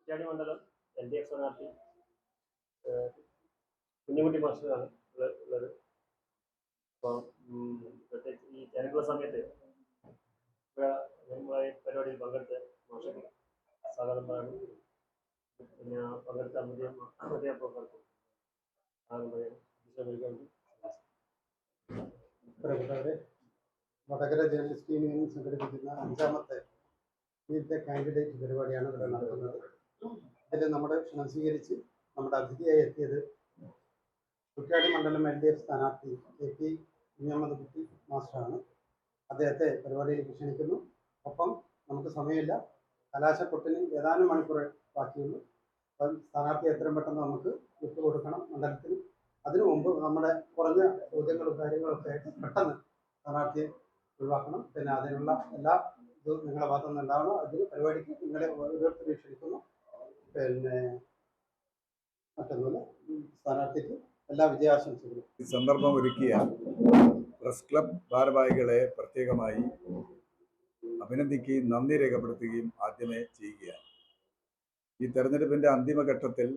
കുറ്റ്യാടി മണ്ഡലം LDF സ്ഥാനാർത്ഥി കുഞ്ഞുകുട്ടി മാസ്റ്ററാണ് ഉള്ളത്. അപ്പം പ്രത്യേകിച്ച് ഈ തിരക്കുള്ള സമയത്ത് നമ്മളെ പരിപാടിയിൽ പങ്കെടുത്ത മാഷക്ക് സ്വാഗതം പറയണം. പിന്നെ പങ്കെടുത്ത അധ്യാപകർക്കും വടകര ജേർണലിസ്റ്റ് യൂണിയൻ സംഘടിപ്പിക്കുന്ന 5ാമത്തെ ഇന്നത്തെ കാൻഡിഡേറ്റ് പരിപാടിയാണ് ഇവിടെ നടത്തുന്നത്. ഇതിൽ നമ്മുടെ ക്ഷണം സ്വീകരിച്ച് നമ്മുടെ അതിഥിയായി എത്തിയത് കുറ്റ്യാടി മണ്ഡലം LDF സ്ഥാനാർത്ഥി KP കുഞ്ഞഹമ്മദ് കുട്ടി മാസ്റ്ററാണ്. അദ്ദേഹത്തെ പരിപാടിയിലേക്ക് ക്ഷണിക്കുന്നു. ഒപ്പം നമുക്ക് സമയമില്ല, കലാശക്കൊട്ടിന് ഏതാനും മണിക്കൂർ ബാക്കിയുള്ളൂ. അപ്പം സ്ഥാനാർത്ഥി എത്രയും പെട്ടെന്ന് നമുക്ക് വിട്ടുകൊടുക്കണം മണ്ഡലത്തിൽ. അതിനു മുമ്പ് നമ്മുടെ കുറഞ്ഞ ചോദ്യങ്ങളും കാര്യങ്ങളൊക്കെ ആയിട്ട് പെട്ടെന്ന് സ്ഥാനാർത്ഥിയെ ഒഴിവാക്കണം. പിന്നെ അതിനുള്ള എല്ലാ ഇതും നിങ്ങളുടെ ഭാഗത്തു നിന്ന് ഉണ്ടാവണം. അതിന് പരിപാടിക്ക് നിങ്ങളെ ഓരോരുത്തരെയും ക്ഷണിക്കുന്നു. പിന്നെ മറ്റൊന്നുമില്ല, സ്ഥാനാർത്ഥിക്ക് എല്ലാ വിജയാശംസകളും. ഈ സന്ദർഭം ഒരുക്കിയ പ്രസ് ക്ലബ് ഭാരവാഹികളെ പ്രത്യേകമായി അഭിനന്ദിക്കുകയും നന്ദി രേഖപ്പെടുത്തുകയും ആദ്യമേ ചെയ്യുകയാണ്. ഈ തെരഞ്ഞെടുപ്പിൻ്റെ അന്തിമഘട്ടത്തിൽ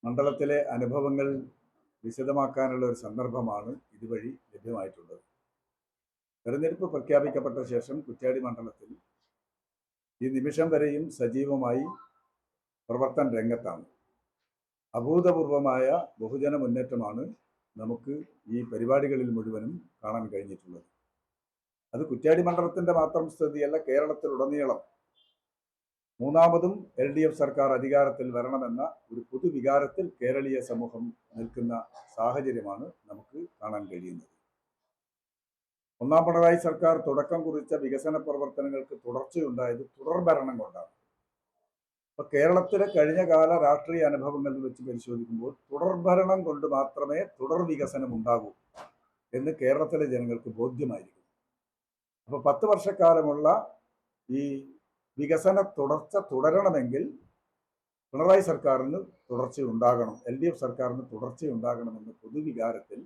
മണ്ഡലത്തിലെ അനുഭവങ്ങൾ വിശദമാക്കാനുള്ള ഒരു സന്ദർഭമാണ് ഇതുവഴി ലഭ്യമായിട്ടുള്ളത്. തെരഞ്ഞെടുപ്പ് പ്രഖ്യാപിക്കപ്പെട്ട ശേഷം കുറ്റ്യാടി മണ്ഡലത്തിൽ ഈ നിമിഷം വരെയും സജീവമായി പ്രവർത്തന രംഗത്താണ്. അഭൂതപൂർവമായ ബഹുജന മുന്നേറ്റമാണ് നമുക്ക് ഈ പരിപാടികളിൽ മുഴുവനും കാണാൻ കഴിഞ്ഞിട്ടുള്ളത്. അത് കുറ്റ്യാടി മണ്ഡലത്തിൻ്റെ മാത്രം സ്ഥിതിയല്ല, കേരളത്തിലുടനീളം മൂന്നാമതും LDF സർക്കാർ അധികാരത്തിൽ വരണമെന്ന ഒരു പൊതുവികാരത്തിൽ കേരളീയ സമൂഹം നിൽക്കുന്ന സാഹചര്യമാണ് നമുക്ക് കാണാൻ കഴിയുന്നത്. ഒന്നാം പിണറായി സർക്കാർ തുടക്കം കുറിച്ച വികസന പ്രവർത്തനങ്ങൾക്ക് തുടർച്ചയുണ്ടായത് തുടർഭരണം കൊണ്ടാണ്. അപ്പോൾ കേരളത്തിലെ കഴിഞ്ഞകാല രാഷ്ട്രീയ അനുഭവങ്ങൾ വെച്ച് പരിശോധിക്കുമ്പോൾ തുടർഭരണം കൊണ്ട് മാത്രമേ തുടർ വികസനം ഉണ്ടാകൂ എന്ന് കേരളത്തിലെ ജനങ്ങൾക്ക് ബോധ്യമായിരിക്കും. അപ്പോൾ 10 വർഷക്കാലമുള്ള ഈ വികസന തുടർച്ച തുടരണമെങ്കിൽ പിണറായി സർക്കാരിന് തുടർച്ചയുണ്ടാകണം, LDF സർക്കാരിന് തുടർച്ചയുണ്ടാകണമെന്ന പൊതുവികാരത്തിൽ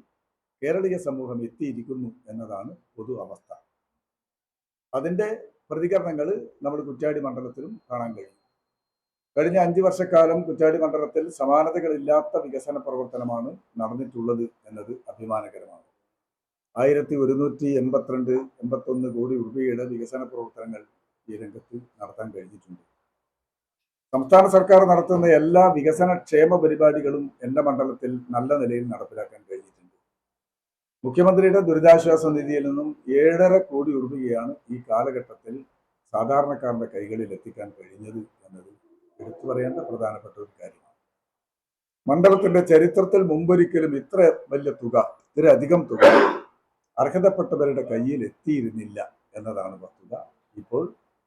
കേരളീയ സമൂഹം എത്തിയിരിക്കുന്നു എന്നതാണ് പൊതു അവസ്ഥ. അതിൻ്റെ പ്രതികരണങ്ങൾ നമ്മൾ കുറ്റ്യാടി മണ്ഡലത്തിലും കാണാൻ കഴിയും. കഴിഞ്ഞ 5 വർഷക്കാലം കുറ്റ്യാടി മണ്ഡലത്തിൽ സമാനതകളില്ലാത്ത വികസന പ്രവർത്തനമാണ് നടന്നിട്ടുള്ളത് എന്നത് അഭിമാനകരമാണ്. 1182-81 കോടി രൂപയുടെ വികസന പ്രവർത്തനങ്ങൾ ഈ രംഗത്ത് നടത്താൻ കഴിഞ്ഞിട്ടുണ്ട്. സംസ്ഥാന സർക്കാർ നടത്തുന്ന എല്ലാ വികസന ക്ഷേമ പരിപാടികളും എൻ്റെ മണ്ഡലത്തിൽ നല്ല നിലയിൽ നടപ്പിലാക്കാൻ കഴിഞ്ഞിട്ടുണ്ട്. മുഖ്യമന്ത്രിയുടെ ദുരിതാശ്വാസ നിധിയിൽ നിന്നും 7.5 കോടി രൂപയാണ് ഈ കാലഘട്ടത്തിൽ സാധാരണക്കാരുടെ കൈകളിൽ എത്തിക്കാൻ കഴിഞ്ഞത് എന്നത് എടുത്തു പറയേണ്ട പ്രധാനപ്പെട്ട ഒരു കാര്യമാണ്. മണ്ഡലത്തിന്റെ ചരിത്രത്തിൽ മുമ്പൊരിക്കലും ഇത്ര വലിയ തുക, ഇത്രയധികം തുക അർഹതപ്പെട്ടവരുടെ കയ്യിൽ എത്തിയിരുന്നില്ല എന്നതാണ് വസ്തുത. ഇപ്പോൾ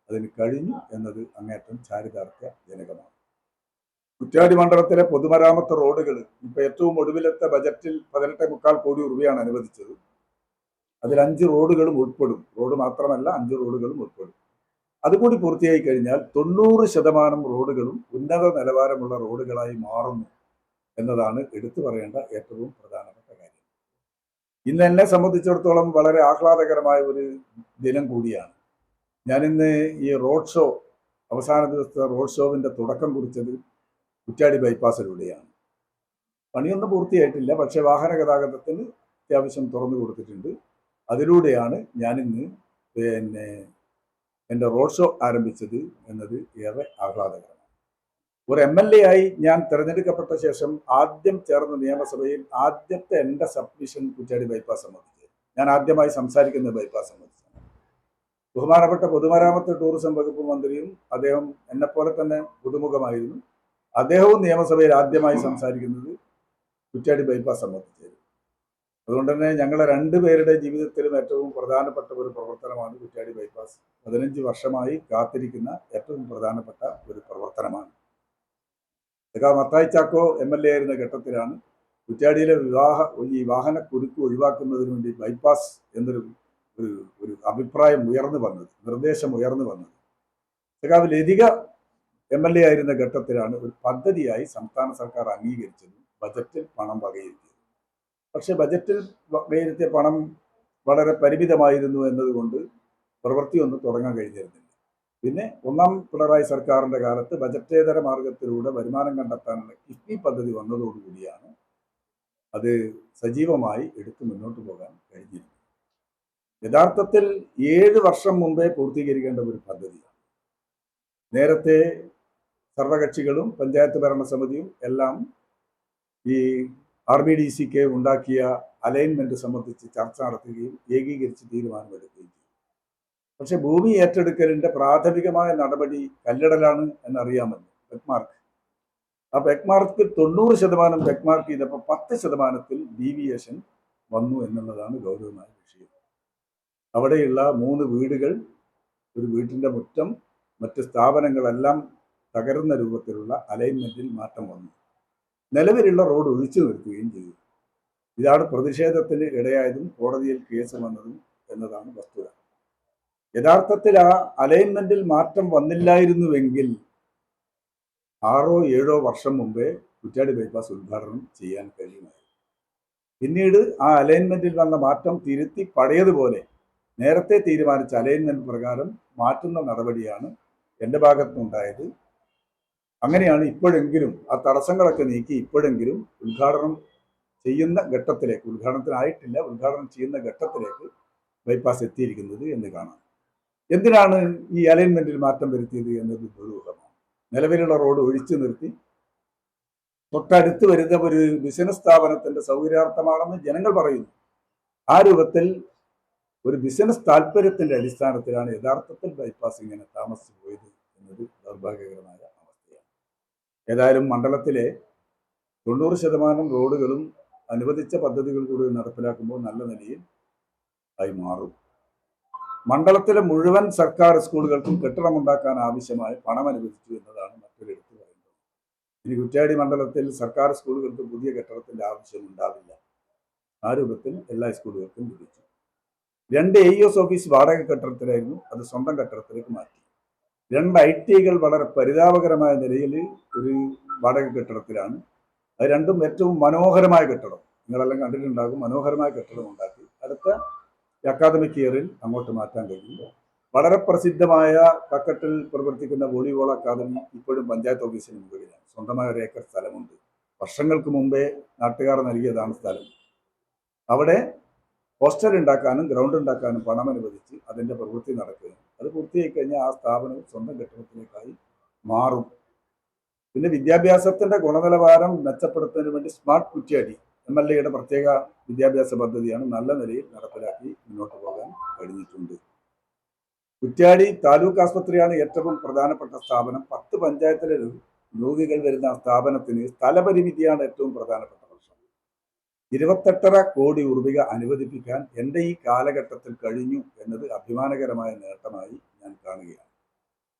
അതിന് കഴിഞ്ഞു എന്നത് അങ്ങേറ്റം ചാരിതാർത്ഥ്യജനകമാണ്. കുറ്റ്യാടി മണ്ഡലത്തിലെ പൊതുമരാമത്ത് റോഡുകൾ ഇപ്പൊ ഏറ്റവും ഒടുവിലത്തെ ബജറ്റിൽ 18.25 കോടി രൂപയാണ് അനുവദിച്ചത്. അതിൽ 5 റോഡുകളും ഉൾപ്പെടും. റോഡ് മാത്രമല്ല, 5 റോഡുകളും ഉൾപ്പെടും. അതുകൂടി പൂർത്തിയായി കഴിഞ്ഞാൽ 90% റോഡുകളും ഉന്നത നിലവാരമുള്ള റോഡുകളായി മാറുന്നു എന്നതാണ് എടുത്തു പറയേണ്ട ഏറ്റവും പ്രധാനപ്പെട്ട കാര്യം. ഇന്ന് എന്നെ സംബന്ധിച്ചിടത്തോളം വളരെ ആഹ്ലാദകരമായ ഒരു ദിനം കൂടിയാണ്. ഞാനിന്ന് ഈ റോഡ് ഷോ, അവസാന ദിവസത്തെ റോഡ് ഷോവിൻ്റെ തുടക്കം കുറിച്ചത് കുറ്റ്യാടി ബൈപ്പാസിലൂടെയാണ്. പണിയൊന്നും പൂർത്തിയായിട്ടില്ല, പക്ഷേ വാഹന ഗതാഗതത്തിന് അത്യാവശ്യം തുറന്നു കൊടുത്തിട്ടുണ്ട്. അതിലൂടെയാണ് ഞാനിന്ന് എൻ്റെ റോഡ് ഷോ ആരംഭിച്ചത് എന്നത് ഏറെ ആഹ്ലാദകരമാണ്. ഒരു MLA ആയി ഞാൻ തിരഞ്ഞെടുക്കപ്പെട്ട ശേഷം ആദ്യം ചേർന്ന നിയമസഭയിൽ ആദ്യത്തെ എൻ്റെ സബ്മിഷൻ കുറ്റ്യാടി ബൈപ്പാസ് സംബന്ധിച്ച് ഞാൻ ആദ്യമായി സംസാരിക്കുന്ന ബൈപ്പാസ് സംബന്ധിച്ചാണ്. ബഹുമാനപ്പെട്ട പൊതുമരാമത്ത് ടൂറിസം വകുപ്പ് മന്ത്രിയും അദ്ദേഹം എന്നെപ്പോലെ തന്നെ പുതുമുഖമായിരുന്നു. അദ്ദേഹവും നിയമസഭയിൽ ആദ്യമായി സംസാരിക്കുന്നത് കുറ്റ്യാടി ബൈപ്പാസ് സംബന്ധിച്ചായിരുന്നു. അതുകൊണ്ട് തന്നെ ഞങ്ങളെ 2 പേരുടെ ജീവിതത്തിലും ഏറ്റവും പ്രധാനപ്പെട്ട ഒരു പ്രവർത്തനമാണ് കുറ്റ്യാടി ബൈപ്പാസ്. 15 വർഷമായി കാത്തിരിക്കുന്ന ഏറ്റവും പ്രധാനപ്പെട്ട ഒരു പ്രവർത്തനമാണ്. മത്തായി ചാക്കോ MLA ആയിരുന്ന ഘട്ടത്തിലാണ് കുറ്റ്യാടിയിലെ ഈ വാഹന കുരുക്ക് ഒഴിവാക്കുന്നതിന് വേണ്ടി ബൈപ്പാസ് എന്നൊരു ഒരു അഭിപ്രായം ഉയർന്നു വന്നത്, നിർദ്ദേശം ഉയർന്നു വന്നത്. ലതിക MLA ആയിരുന്ന ഘട്ടത്തിലാണ് ഒരു പദ്ധതിയായി സംസ്ഥാന സർക്കാർ അംഗീകരിച്ചത്, ബജറ്റിൽ പണം വകയിരുത്തിയത്. പക്ഷെ ബജറ്റിൽ വകയിരുത്തിയ പണം വളരെ പരിമിതമായിരുന്നു എന്നതുകൊണ്ട് പ്രവൃത്തിയൊന്നും തുടങ്ങാൻ കഴിഞ്ഞിരുന്നില്ല. പിന്നെ ഒന്നാം പിണറായി സർക്കാരിൻ്റെ കാലത്ത് ബജറ്റേതര മാർഗത്തിലൂടെ വരുമാനം കണ്ടെത്താനുള്ള കിഫ്ബി പദ്ധതി വന്നതോടുകൂടിയാണ് അത് സജീവമായി എടുത്ത് മുന്നോട്ട് പോകാൻ കഴിഞ്ഞിരുന്നത്. യഥാർത്ഥത്തിൽ 7 വർഷം മുമ്പേ പൂർത്തീകരിക്കേണ്ട ഒരു പദ്ധതിയാണ്. നേരത്തെ സർവകക്ഷികളും പഞ്ചായത്ത് ഭരണസമിതിയും എല്ലാം ഈ RBDCക്ക് ഉണ്ടാക്കിയ അലൈൻമെന്റ് സംബന്ധിച്ച് ചർച്ച നടത്തുകയും ഏകീകരിച്ച് തീരുമാനമെടുക്കുകയും ചെയ്തു. പക്ഷെ ഭൂമി ഏറ്റെടുക്കലിന്റെ പ്രാഥമികമായ നടപടി കല്ലിടലാണ് എന്നറിയാമല്ലോ, ബെക്മാർക്ക്. ആ ബെക്മാർക്ക് 90% ബെക്മാർക്ക് ചെയ്തപ്പോൾ 10% ഡീവിയേഷൻ വന്നു എന്നുള്ളതാണ് ഗൗരവമായ വിഷയം. അവിടെയുള്ള 3 വീടുകൾ, ഒരു വീട്ടിന്റെ മുറ്റം, മറ്റ് സ്ഥാപനങ്ങളെല്ലാം തകരുന്ന രൂപത്തിലുള്ള അലൈൻമെന്റിൽ മാറ്റം വന്നു. നിലവിലുള്ള റോഡ് ഒഴിച്ചു നിർത്തുകയും ചെയ്തു. ഇതാണ് പ്രതിഷേധത്തിന് ഇടയായതും കോടതിയിൽ കേസ് വന്നതും എന്നതാണ് വസ്തുത. യഥാർത്ഥത്തിൽ ആ അലൈൻമെന്റിൽ മാറ്റം വന്നില്ലായിരുന്നുവെങ്കിൽ 6-7 വർഷം മുമ്പേ കുറ്റ്യാടി ബൈപ്പാസ് ഉദ്ഘാടനം ചെയ്യാൻ കഴിയുമായിരുന്നു. പിന്നീട് ആ അലൈൻമെന്റിൽ വന്ന മാറ്റം തിരുത്തി പഴയതുപോലെ നേരത്തെ തീരുമാനിച്ച അലൈൻമെന്റ് പ്രകാരം മാറ്റുന്ന നടപടിയാണ് എൻ്റെ ഭാഗത്തുനിന്നുണ്ടായത്. അങ്ങനെയാണ് ഇപ്പോഴെങ്കിലും ആ തടസ്സങ്ങളൊക്കെ നീക്കി ഇപ്പോഴെങ്കിലും ഉദ്ഘാടനം ചെയ്യുന്ന ഘട്ടത്തിലേക്ക്, ഉദ്ഘാടനത്തിനായിട്ടില്ല, ഉദ്ഘാടനം ചെയ്യുന്ന ഘട്ടത്തിലേക്ക് ബൈപ്പാസ് എത്തിയിരിക്കുന്നത് എന്ന് കാണാം. എന്തിനാണ് ഈ അലൈൻമെന്റിൽ മാറ്റം വരുത്തിയത് എന്നത് ദുരൂഹമാണ്. നിലവിലുള്ള റോഡ് ഒഴിച്ചു നിർത്തി തൊട്ടടുത്ത് വരുന്ന ഒരു ബിസിനസ് സ്ഥാപനത്തിന്റെ സൗകര്യാർത്ഥമാണെന്ന് ജനങ്ങൾ പറയുന്നു. ആ രൂപത്തിൽ ഒരു ബിസിനസ് താല്പര്യത്തിന്റെ അടിസ്ഥാനത്തിലാണ് യഥാർത്ഥത്തിൽ ബൈപ്പാസ് ഇങ്ങനെ താമസിച്ചു പോയത് എന്നത് ദൗർഭാഗ്യകരമായ അവസ്ഥയാണ്. ഏതായാലും മണ്ഡലത്തിലെ 90% റോഡുകളും അനുവദിച്ച പദ്ധതികൾ കൂടി നടപ്പിലാക്കുമ്പോൾ നല്ല നിലയിൽ ആയി മാറും. മണ്ഡലത്തിലെ മുഴുവൻ സർക്കാർ സ്കൂളുകൾക്കും കെട്ടിടമുണ്ടാക്കാൻ ആവശ്യമായ പണം അനുവദിച്ചു എന്നതാണ് മറ്റൊരു എടുത്തു പറയുന്നത്. ഇനി കുറ്റ്യാടി മണ്ഡലത്തിൽ സർക്കാർ സ്കൂളുകൾക്ക് പുതിയ കെട്ടിടത്തിന്റെ ആവശ്യമുണ്ടാവില്ല. ആ രൂപത്തിൽ എല്ലാ സ്കൂളുകൾക്കും ലഭിച്ചു. 2 AEOS ഓഫീസ് വാടക കെട്ടിടത്തിലായിരുന്നു, അത് സ്വന്തം കെട്ടിടത്തിലേക്ക് മാറ്റി. 2 ITകൾ വളരെ പരിതാപകരമായ നിലയിൽ ഒരു വാടക കെട്ടിടത്തിലാണ്. അത് രണ്ടും ഏറ്റവും മനോഹരമായ കെട്ടിടം, നിങ്ങളെല്ലാം കണ്ടിട്ടുണ്ടാകും. മനോഹരമായ കെട്ടിടം ഉണ്ടാക്കി അടുത്ത അക്കാദമിക് ഇയറിൽ അങ്ങോട്ട് മാറ്റാൻ കഴിയും. വളരെ പ്രസിദ്ധമായ കക്കട്ടിൽ പ്രവർത്തിക്കുന്ന വോളിബോൾ അക്കാദമി ഇപ്പോഴും പഞ്ചായത്ത് ഓഫീസിന് മുകളിലാണ്. സ്വന്തമായ 1 ഏക്കർ സ്ഥലമുണ്ട്. വർഷങ്ങൾക്ക് മുമ്പേ നാട്ടുകാർ നൽകിയതാണ് സ്ഥലം. അവിടെ ഹോസ്റ്റൽ ഉണ്ടാക്കാനും ഗ്രൗണ്ട് ഉണ്ടാക്കാനും പണം അനുവദിച്ച് അതിൻ്റെ പ്രവൃത്തി നടക്കുകയും അത് പൂർത്തിയായി കഴിഞ്ഞാൽ ആ സ്ഥാപനം സ്വന്തം കെട്ടിടത്തിലേക്കായി മാറും. പിന്നെ വിദ്യാഭ്യാസത്തിന്റെ ഗുണനിലവാരം മെച്ചപ്പെടുത്തുന്നതിന് വേണ്ടി സ്മാർട്ട് കുറ്റ്യാടി MLAയുടെ പ്രത്യേക വിദ്യാഭ്യാസ പദ്ധതിയാണ് നല്ല നിലയിൽ നടപ്പിലാക്കി മുന്നോട്ട് പോകാൻ കഴിഞ്ഞിട്ടുണ്ട്. കുറ്റ്യാടി താലൂക്ക് ആസ്പത്രിയാണ് ഏറ്റവും പ്രധാനപ്പെട്ട സ്ഥാപനം. 10 പഞ്ചായത്തിലെ രോഗികൾ വരുന്ന ആ സ്ഥാപനത്തിന് സ്ഥലപരിമിതിയാണ് ഏറ്റവും പ്രധാനപ്പെട്ട പ്രശ്നം. 28.5 കോടി രൂപ അനുവദിപ്പിക്കാൻ എൻ്റെ ഈ കാലഘട്ടത്തിൽ കഴിഞ്ഞു എന്നത് അഭിമാനകരമായ നേട്ടമായി ഞാൻ കാണുകയാണ്.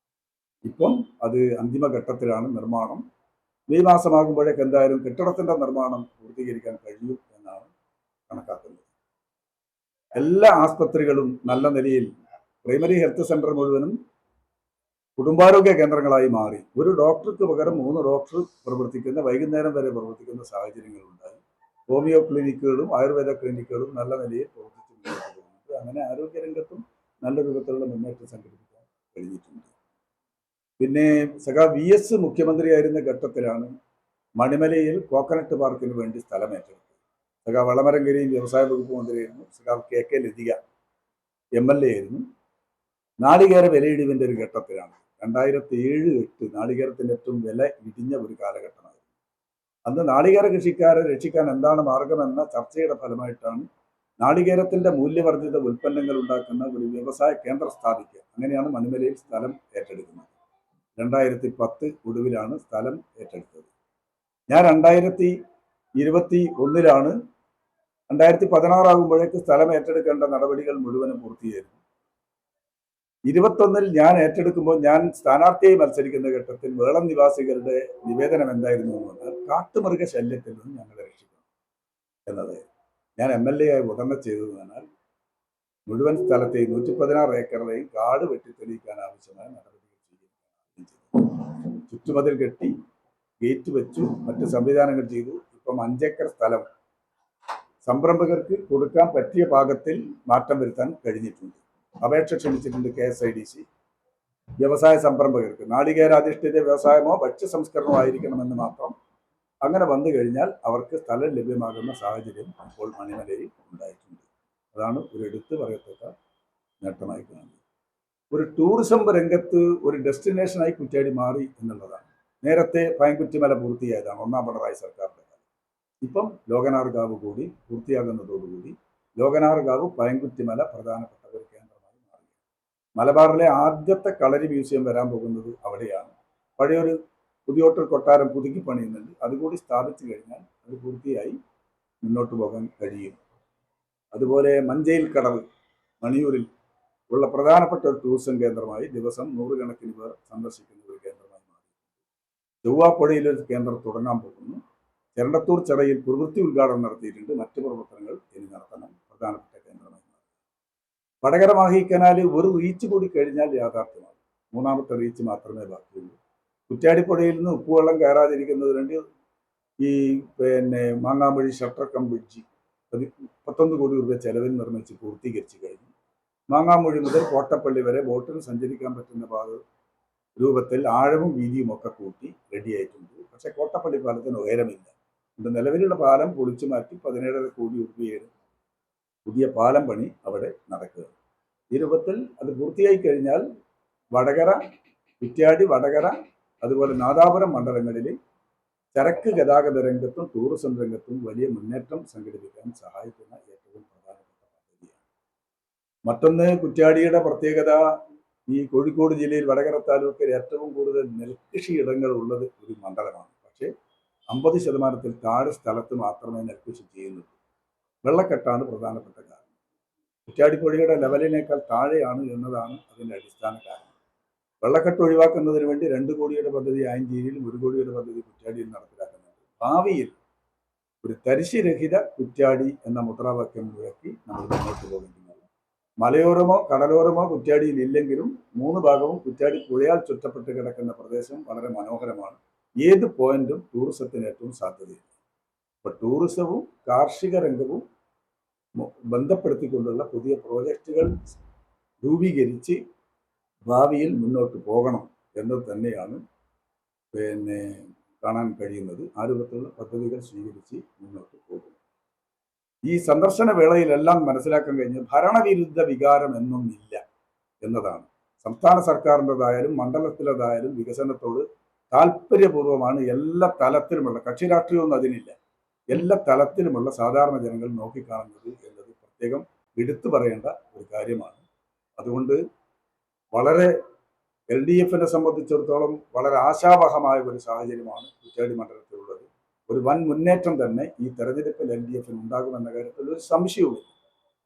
ഇപ്പം അത് അന്തിമഘട്ടത്തിലാണ് നിർമ്മാണം. മെയ് മാസമാകുമ്പോഴേക്ക് എന്തായാലും കെട്ടിടത്തിന്റെ നിർമ്മാണം പൂർത്തീകരിക്കാൻ കഴിയും എന്നാണ് കണക്കാക്കുന്നത്. എല്ലാ ആസ്പത്രികളും നല്ല നിലയിൽ, പ്രൈമറി ഹെൽത്ത് സെന്റർ മുഴുവനും കുടുംബാരോഗ്യ കേന്ദ്രങ്ങളായി മാറി. ഒരു ഡോക്ടർക്ക് പകരം 3 ഡോക്ടർ പ്രവർത്തിക്കുന്ന, വൈകുന്നേരം വരെ പ്രവർത്തിക്കുന്ന സാഹചര്യങ്ങളുണ്ടായി. ഹോമിയോ ക്ലിനിക്കുകളും ആയുർവേദ ക്ലിനിക്കുകളും നല്ല നിലയിൽ പ്രവർത്തിച്ച് മുന്നോട്ട് പോകുന്നുണ്ട്. അങ്ങനെ ആരോഗ്യരംഗത്തും നല്ല രൂപത്തിലുള്ള മുന്നേറ്റം സംഘടിപ്പിക്കാൻ കഴിഞ്ഞിട്ടുണ്ട്. പിന്നെ VS മുഖ്യമന്ത്രിയായിരുന്ന ഘട്ടത്തിലാണ് മണിമലയിൽ കോക്കനട്ട് പാർക്കിന് വേണ്ടി സ്ഥലം ഏറ്റെടുത്തത്. വളമരങ്കരയും വ്യവസായ വകുപ്പ് മന്ത്രിയായിരുന്നു. KK ലതിക MLA ആയിരുന്നു. നാളികേര വിലയിടിവിൻ്റെ ഒരു ഘട്ടത്തിലാണ് 2007-08 നാളികേരത്തിൻ്റെ ഏറ്റവും വില ഇടിഞ്ഞ ഒരു കാലഘട്ടമായിരുന്നു. അന്ന് നാളികേര കൃഷിക്കാരെ രക്ഷിക്കാൻ എന്താണ് മാർഗമെന്ന ചർച്ചയുടെ ഫലമായിട്ടാണ് നാളികേരത്തിന്റെ മൂല്യവർദ്ധിത ഉൽപ്പന്നങ്ങൾ ഉണ്ടാക്കുന്ന ഒരു വ്യവസായ കേന്ദ്രം സ്ഥാപിക്കുക. അങ്ങനെയാണ് മണിമലയിൽ സ്ഥലം ഏറ്റെടുക്കുന്നത്. 2010 ഒടുവിലാണ് സ്ഥലം ഏറ്റെടുത്തത്. ഞാൻ 2021 2016 ആകുമ്പോഴേക്ക് സ്ഥലം ഏറ്റെടുക്കേണ്ട നടപടികൾ മുഴുവനും പൂർത്തിയായിരുന്നു. 21 ഞാൻ ഏറ്റെടുക്കുമ്പോൾ ഞാൻ സ്ഥാനാർത്ഥിയായി മത്സരിക്കുന്ന ഘട്ടത്തിൽ വേളം നിവാസികളുടെ നിവേദനം എന്തായിരുന്നു എന്ന് പറഞ്ഞാൽ കാട്ടുമൃഗ ശല്യത്തിൽ നിന്ന് ഞങ്ങളെ രക്ഷിക്കണം എന്നത്. ഞാൻ MLA ആയി ഉടനെ ചെയ്തത് പറഞ്ഞാൽ മുഴുവൻ സ്ഥലത്തെയും 116 ഏക്കറിലെയും കാട് വെട്ടിത്തെളിയിക്കാൻ ആവശ്യമായ നടപടികൾ സ്വീകരിക്കാൻ ചുറ്റുമതിൽ കെട്ടി, ഗേറ്റ് വെച്ചു, മറ്റ് സംവിധാനങ്ങൾ ചെയ്തു. ഇപ്പം 5 ഏക്കർ സ്ഥലം സംരംഭകർക്ക് കൊടുക്കാൻ പറ്റിയ പാകത്തിൽ മാറ്റം വരുത്താൻ കഴിഞ്ഞിട്ടുണ്ട്. അപേക്ഷ ക്ഷണിച്ചിട്ടുണ്ട് KSIDC. വ്യവസായ സംരംഭകർക്ക് നാളികേരാധിഷ്ഠിത വ്യവസായമോ ഭക്ഷ്യ സംസ്കരണമോ ആയിരിക്കണമെന്ന് മാത്രം അങ്ങനെ വന്നു കഴിഞ്ഞാൽ അവർക്ക് സ്ഥലം ലഭ്യമാകുന്ന സാഹചര്യം ഇപ്പോൾ മണിമലയിൽ ഉണ്ടായിട്ടുണ്ട്. അതാണ് ഒരു എടുത്തു പറയത്തക്ക നേട്ടമായി കാണുന്നത്. ഒരു ടൂറിസം രംഗത്ത് ഒരു ഡെസ്റ്റിനേഷനായി കുറ്റ്യാടി മാറി എന്നുള്ളതാണ്. നേരത്തെ പൈങ്കുറ്റിമല പൂർത്തിയായതാണ് ഒന്നാം പിണറായി സർക്കാരിൻ്റെ കാലം. ഇപ്പം ലോകനാർഗാവ് കൂടി പൂർത്തിയാകുന്നതോടുകൂടി ലോകനാർഗാവ് പൈങ്കുറ്റിമല പ്രധാനപ്പെട്ട ഒരു കേന്ദ്രമായി മാറി. മലബാറിലെ ആദ്യത്തെ കളരി മ്യൂസിയം വരാൻ പോകുന്നത് അവിടെയാണ്. പഴയൊരു പുതിയോട്ടൽ കൊട്ടാരം പുതുക്കി പണിയുന്നുണ്ട്. അതുകൂടി സ്ഥാപിച്ചു കഴിഞ്ഞാൽ അത് പൂർത്തിയായി മുന്നോട്ട് പോകാൻ കഴിയും. അതുപോലെ മഞ്ചയിൽ കടവ് മണിയൂരിൽ ഉള്ള പ്രധാനപ്പെട്ട ഒരു ടൂറിസം കേന്ദ്രമായി ദിവസം നൂറുകണക്കിന് പേർ സന്ദർശിക്കുന്ന ഒരു കേന്ദ്രമായി മാറി. ചൊവ്വാപ്പുഴയിലൊരു കേന്ദ്രം തുടങ്ങാൻ പോകുന്നു. ചെരണ്ടത്തൂർ ചടയിൽ പ്രവൃത്തി ഉദ്ഘാടനം നടത്തിയിട്ടുണ്ട്. മറ്റു പ്രവർത്തനങ്ങൾ ഇനി നടത്തണം. പ്രധാനപ്പെട്ട കേന്ദ്രമായി മാറി. വടകര മാഹി കനാല് ഒരു റീച്ച് കൂടി കഴിഞ്ഞാൽ യാഥാർത്ഥ്യമാണ്. മൂന്നാമത്തെ റീച്ച് മാത്രമേ ബാക്കിയുള്ളൂ. കുറ്റ്യാടിപ്പുഴയിൽ നിന്ന് ഉപ്പുവെള്ളം കയറാതിരിക്കുന്നതിന് വേണ്ടി ഈ മാങ്ങാമ്പഴി ഷട്ടർ കം ബ്രിഡ്ജ് 31 കോടി രൂപ ചെലവിൽ നിർമ്മിച്ച് പൂർത്തീകരിച്ചു കഴിഞ്ഞു. മാങ്ങാമൊഴി മുതൽ കോട്ടപ്പള്ളി വരെ ബോട്ടിന് സഞ്ചരിക്കാൻ പറ്റുന്ന രൂപത്തിൽ ആഴവും വീതിയും ഒക്കെ കൂട്ടി റെഡിയായിട്ടുണ്ട്. പക്ഷെ കോട്ടപ്പള്ളി പാലത്തിന് ഉയരമില്ല. ഇത് നിലവിലുള്ള പാലം പൊളിച്ചു മാറ്റി 17.5 കോടി രൂപയുടെ പുതിയ പാലം പണി അവിടെ നടക്കുക. ഈ രൂപത്തിൽ അത് പൂർത്തിയായി കഴിഞ്ഞാൽ വടകര, കുറ്റ്യാടി, വടകര, അതുപോലെ നാദാപുരം മണ്ഡലങ്ങളിൽ ചരക്ക് ഗതാഗത രംഗത്തും ടൂറിസം രംഗത്തും വലിയ മുന്നേറ്റം സംഘടിപ്പിക്കാൻ സഹായിക്കുന്ന ഏറ്റവും പ്രധാനപ്പെട്ട പദ്ധതിയാണ്. മറ്റൊന്ന്, കുറ്റ്യാടിയുടെ പ്രത്യേകത ഈ കോഴിക്കോട് ജില്ലയിൽ വടകര താലൂക്കിൽ ഏറ്റവും കൂടുതൽ നെൽകൃഷി ഇടങ്ങൾ ഉള്ളത് ഒരു മണ്ഡലമാണ്. പക്ഷേ 50% താഴെ സ്ഥലത്ത് മാത്രമേ നെൽകൃഷി ചെയ്യുന്നുള്ളൂ. വെള്ളക്കെട്ടാണ് പ്രധാനപ്പെട്ട കാരണം. കുറ്റ്യാടിപ്പുഴയുടെ ലെവലിനേക്കാൾ താഴെയാണ് എന്നതാണ് അതിൻ്റെ അടിസ്ഥാന കാരണം. വെള്ളക്കെട്ട് ഒഴിവാക്കുന്നതിന് വേണ്ടി 2 കോടിയുടെ പദ്ധതി ആയഞ്ചേരിയിലും 1 കോടിയുടെ പദ്ധതി കുറ്റ്യാടിയിൽ നടപ്പിലാക്കുന്നുണ്ട്. ഭാവിയിൽ ഒരു തരിശുരഹിത കുറ്റ്യാടി എന്ന മുദ്രാവാക്യം മുഴക്കി നമ്മൾ മുന്നോട്ട് പോകേണ്ടത്. മലയോരമോ കടലോരമോ കുറ്റ്യാടിയിൽ ഇല്ലെങ്കിലും 3 ഭാഗവും കുറ്റ്യാടി പുഴയാൽ ചുറ്റപ്പെട്ട് കിടക്കുന്ന പ്രദേശം വളരെ മനോഹരമാണ്. ഏത് പോയിന്റും ടൂറിസത്തിന് ഏറ്റവും സാധ്യതയുണ്ട്. അപ്പോൾ ടൂറിസവും കാർഷിക രംഗവും ബന്ധപ്പെടുത്തിക്കൊണ്ടുള്ള പുതിയ പ്രോജക്റ്റുകൾ രൂപീകരിച്ച് ഭാവിയിൽ മുന്നോട്ട് പോകണം എന്ന് തന്നെയാണ് കാണാൻ കഴിയുന്നത്. ആ രൂപത്തിലുള്ള പദ്ധതികൾ സ്വീകരിച്ച് മുന്നോട്ട് പോകും. ഈ സന്ദർശന വേളയിലെല്ലാം മനസ്സിലാക്കാൻ കഴിഞ്ഞ ഭരണവിരുദ്ധ വികാരം എന്നൊന്നില്ല എന്നതാണ്. സംസ്ഥാന സർക്കാരിൻ്റെതായാലും മണ്ഡലത്തിലേതായാലും വികസനത്തോട് താല്പര്യപൂർവ്വമാണ് എല്ലാ തലത്തിലുമുള്ള, കക്ഷി രാഷ്ട്രീയമൊന്നും അതിനില്ല, എല്ലാ തലത്തിലുമുള്ള സാധാരണ ജനങ്ങൾ നോക്കിക്കാണുന്നത് എന്നത് പ്രത്യേകം എടുത്തു പറയേണ്ട ഒരു കാര്യമാണ്. അതുകൊണ്ട് വളരെ LDFിനെ സംബന്ധിച്ചിടത്തോളം വളരെ ആശാവഹമായ ഒരു സാഹചര്യമാണ് കുറ്റ്യാടി മണ്ഡലത്തിലുള്ളത്. ഒരു വൻ മുന്നേറ്റം തന്നെ ഈ തെരഞ്ഞെടുപ്പിൽ LDFിന് ഉണ്ടാകുമെന്ന കാര്യത്തിൽ ഒരു സംശയവുമില്ല.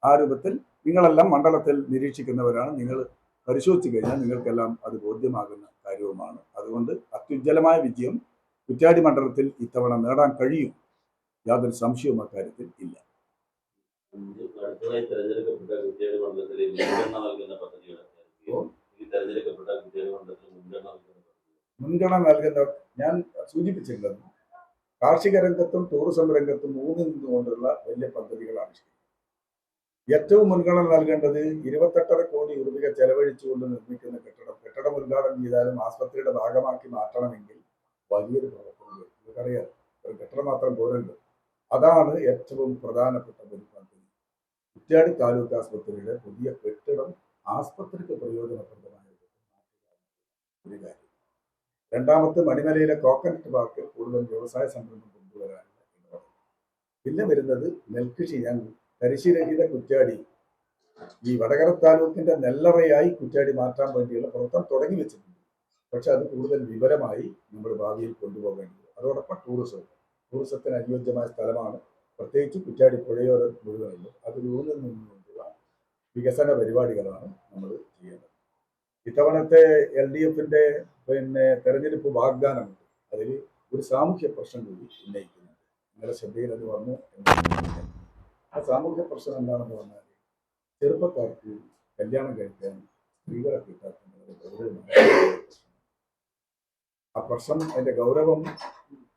ആ രൂപത്തിൽ നിങ്ങളെല്ലാം മണ്ഡലത്തിൽ നിരീക്ഷിക്കുന്നവരാണ്. നിങ്ങൾ പരിശോധിച്ചു കഴിഞ്ഞാൽ നിങ്ങൾക്കെല്ലാം അത് ബോധ്യമാകുന്ന കാര്യവുമാണ്. അതുകൊണ്ട് അത്യുജ്വലമായ വിജയം കുറ്റ്യാടി മണ്ഡലത്തിൽ ഇത്തവണ നേടാൻ കഴിയും. യാതൊരു സംശയവും അക്കാര്യത്തിൽ ഇല്ല. മുൻഗണന നൽകുന്ന ഞാൻ സൂചിപ്പിച്ചിട്ടുള്ളത് കാർഷിക രംഗത്തും ടൂറിസം രംഗത്തും ഊന്നി നിന്നുകൊണ്ടുള്ള വലിയ പദ്ധതികളാണ്. ഏറ്റവും മുൻഗണന നൽകേണ്ടത് 28.5 കോടി രൂപ ചെലവഴിച്ചുകൊണ്ട് നിർമ്മിക്കുന്ന കെട്ടിടം ഉദ്ഘാടനം ചെയ്താലും ആസ്പത്രിയുടെ ഭാഗമാക്കി മാറ്റണമെങ്കിൽ വലിയൊരു പ്രവർത്തനം വരും. നിങ്ങൾക്കറിയാം, ഒരു കെട്ടിടം മാത്രം പോരല്ലോ. അതാണ് ഏറ്റവും പ്രധാനപ്പെട്ട ഒരു പദ്ധതി. കുറ്റ്യാടി താലൂക്ക് ആസ്പത്രിയുടെ പുതിയ കെട്ടിടം ആസ്പത്രിക്ക് പ്രയോജനപ്രദമായ ഒരു കാര്യം. രണ്ടാമത്തെ, മണിമലയിലെ കോക്കനട്ട് പാർക്കിൽ കൂടുതൽ വ്യവസായ സംരംഭം കൊണ്ടുവരാനുള്ള ഇടപെടൽ. പിന്നെ വരുന്നത് നെൽകൃഷി. ഞാൻ തരിശുരഹിത കുറ്റ്യാടി ഈ വടകര താലൂക്കിന്റെ നെല്ലറയായി കുറ്റ്യാടി മാറ്റാൻ വേണ്ടിയുള്ള പ്രവർത്തനം തുടങ്ങി വെച്ചിട്ടുണ്ട്. പക്ഷെ അത് കൂടുതൽ വിവരമായി നമ്മൾ ഭാവിയിൽ കൊണ്ടുപോകേണ്ടത്. അതോടൊപ്പം ടൂറിസത്തിന് അനുയോജ്യമായ സ്ഥലമാണ്. പ്രത്യേകിച്ച് കുറ്റ്യാടി പുഴയോരം മുഴുവനുള്ളത്. അതിൽ ഊന്നിൽ നിന്നുകൊണ്ടുള്ള വികസന പരിപാടികളാണ് നമ്മൾ ചെയ്യേണ്ടത്. ഇത്തവണത്തെ LDFിന്റെ തെരഞ്ഞെടുപ്പ് വാഗ്ദാനമുണ്ട്. അതിൽ ഒരു സാമൂഹ്യ പ്രശ്നം കൂടി ഉന്നയിക്കുന്നുണ്ട്. നിങ്ങളുടെ ശ്രദ്ധയിൽ അത് വന്നു. ആ സാമൂഹ്യ പ്രശ്നം എന്താണെന്ന് പറഞ്ഞാൽ ചെറുപ്പക്കാർക്ക് കല്യാണം കഴിക്കാൻ സ്ത്രീകളെ കിട്ടാത്തത് ഗൗരവമാണ്. ആ പ്രശ്നം, അതിന്റെ ഗൗരവം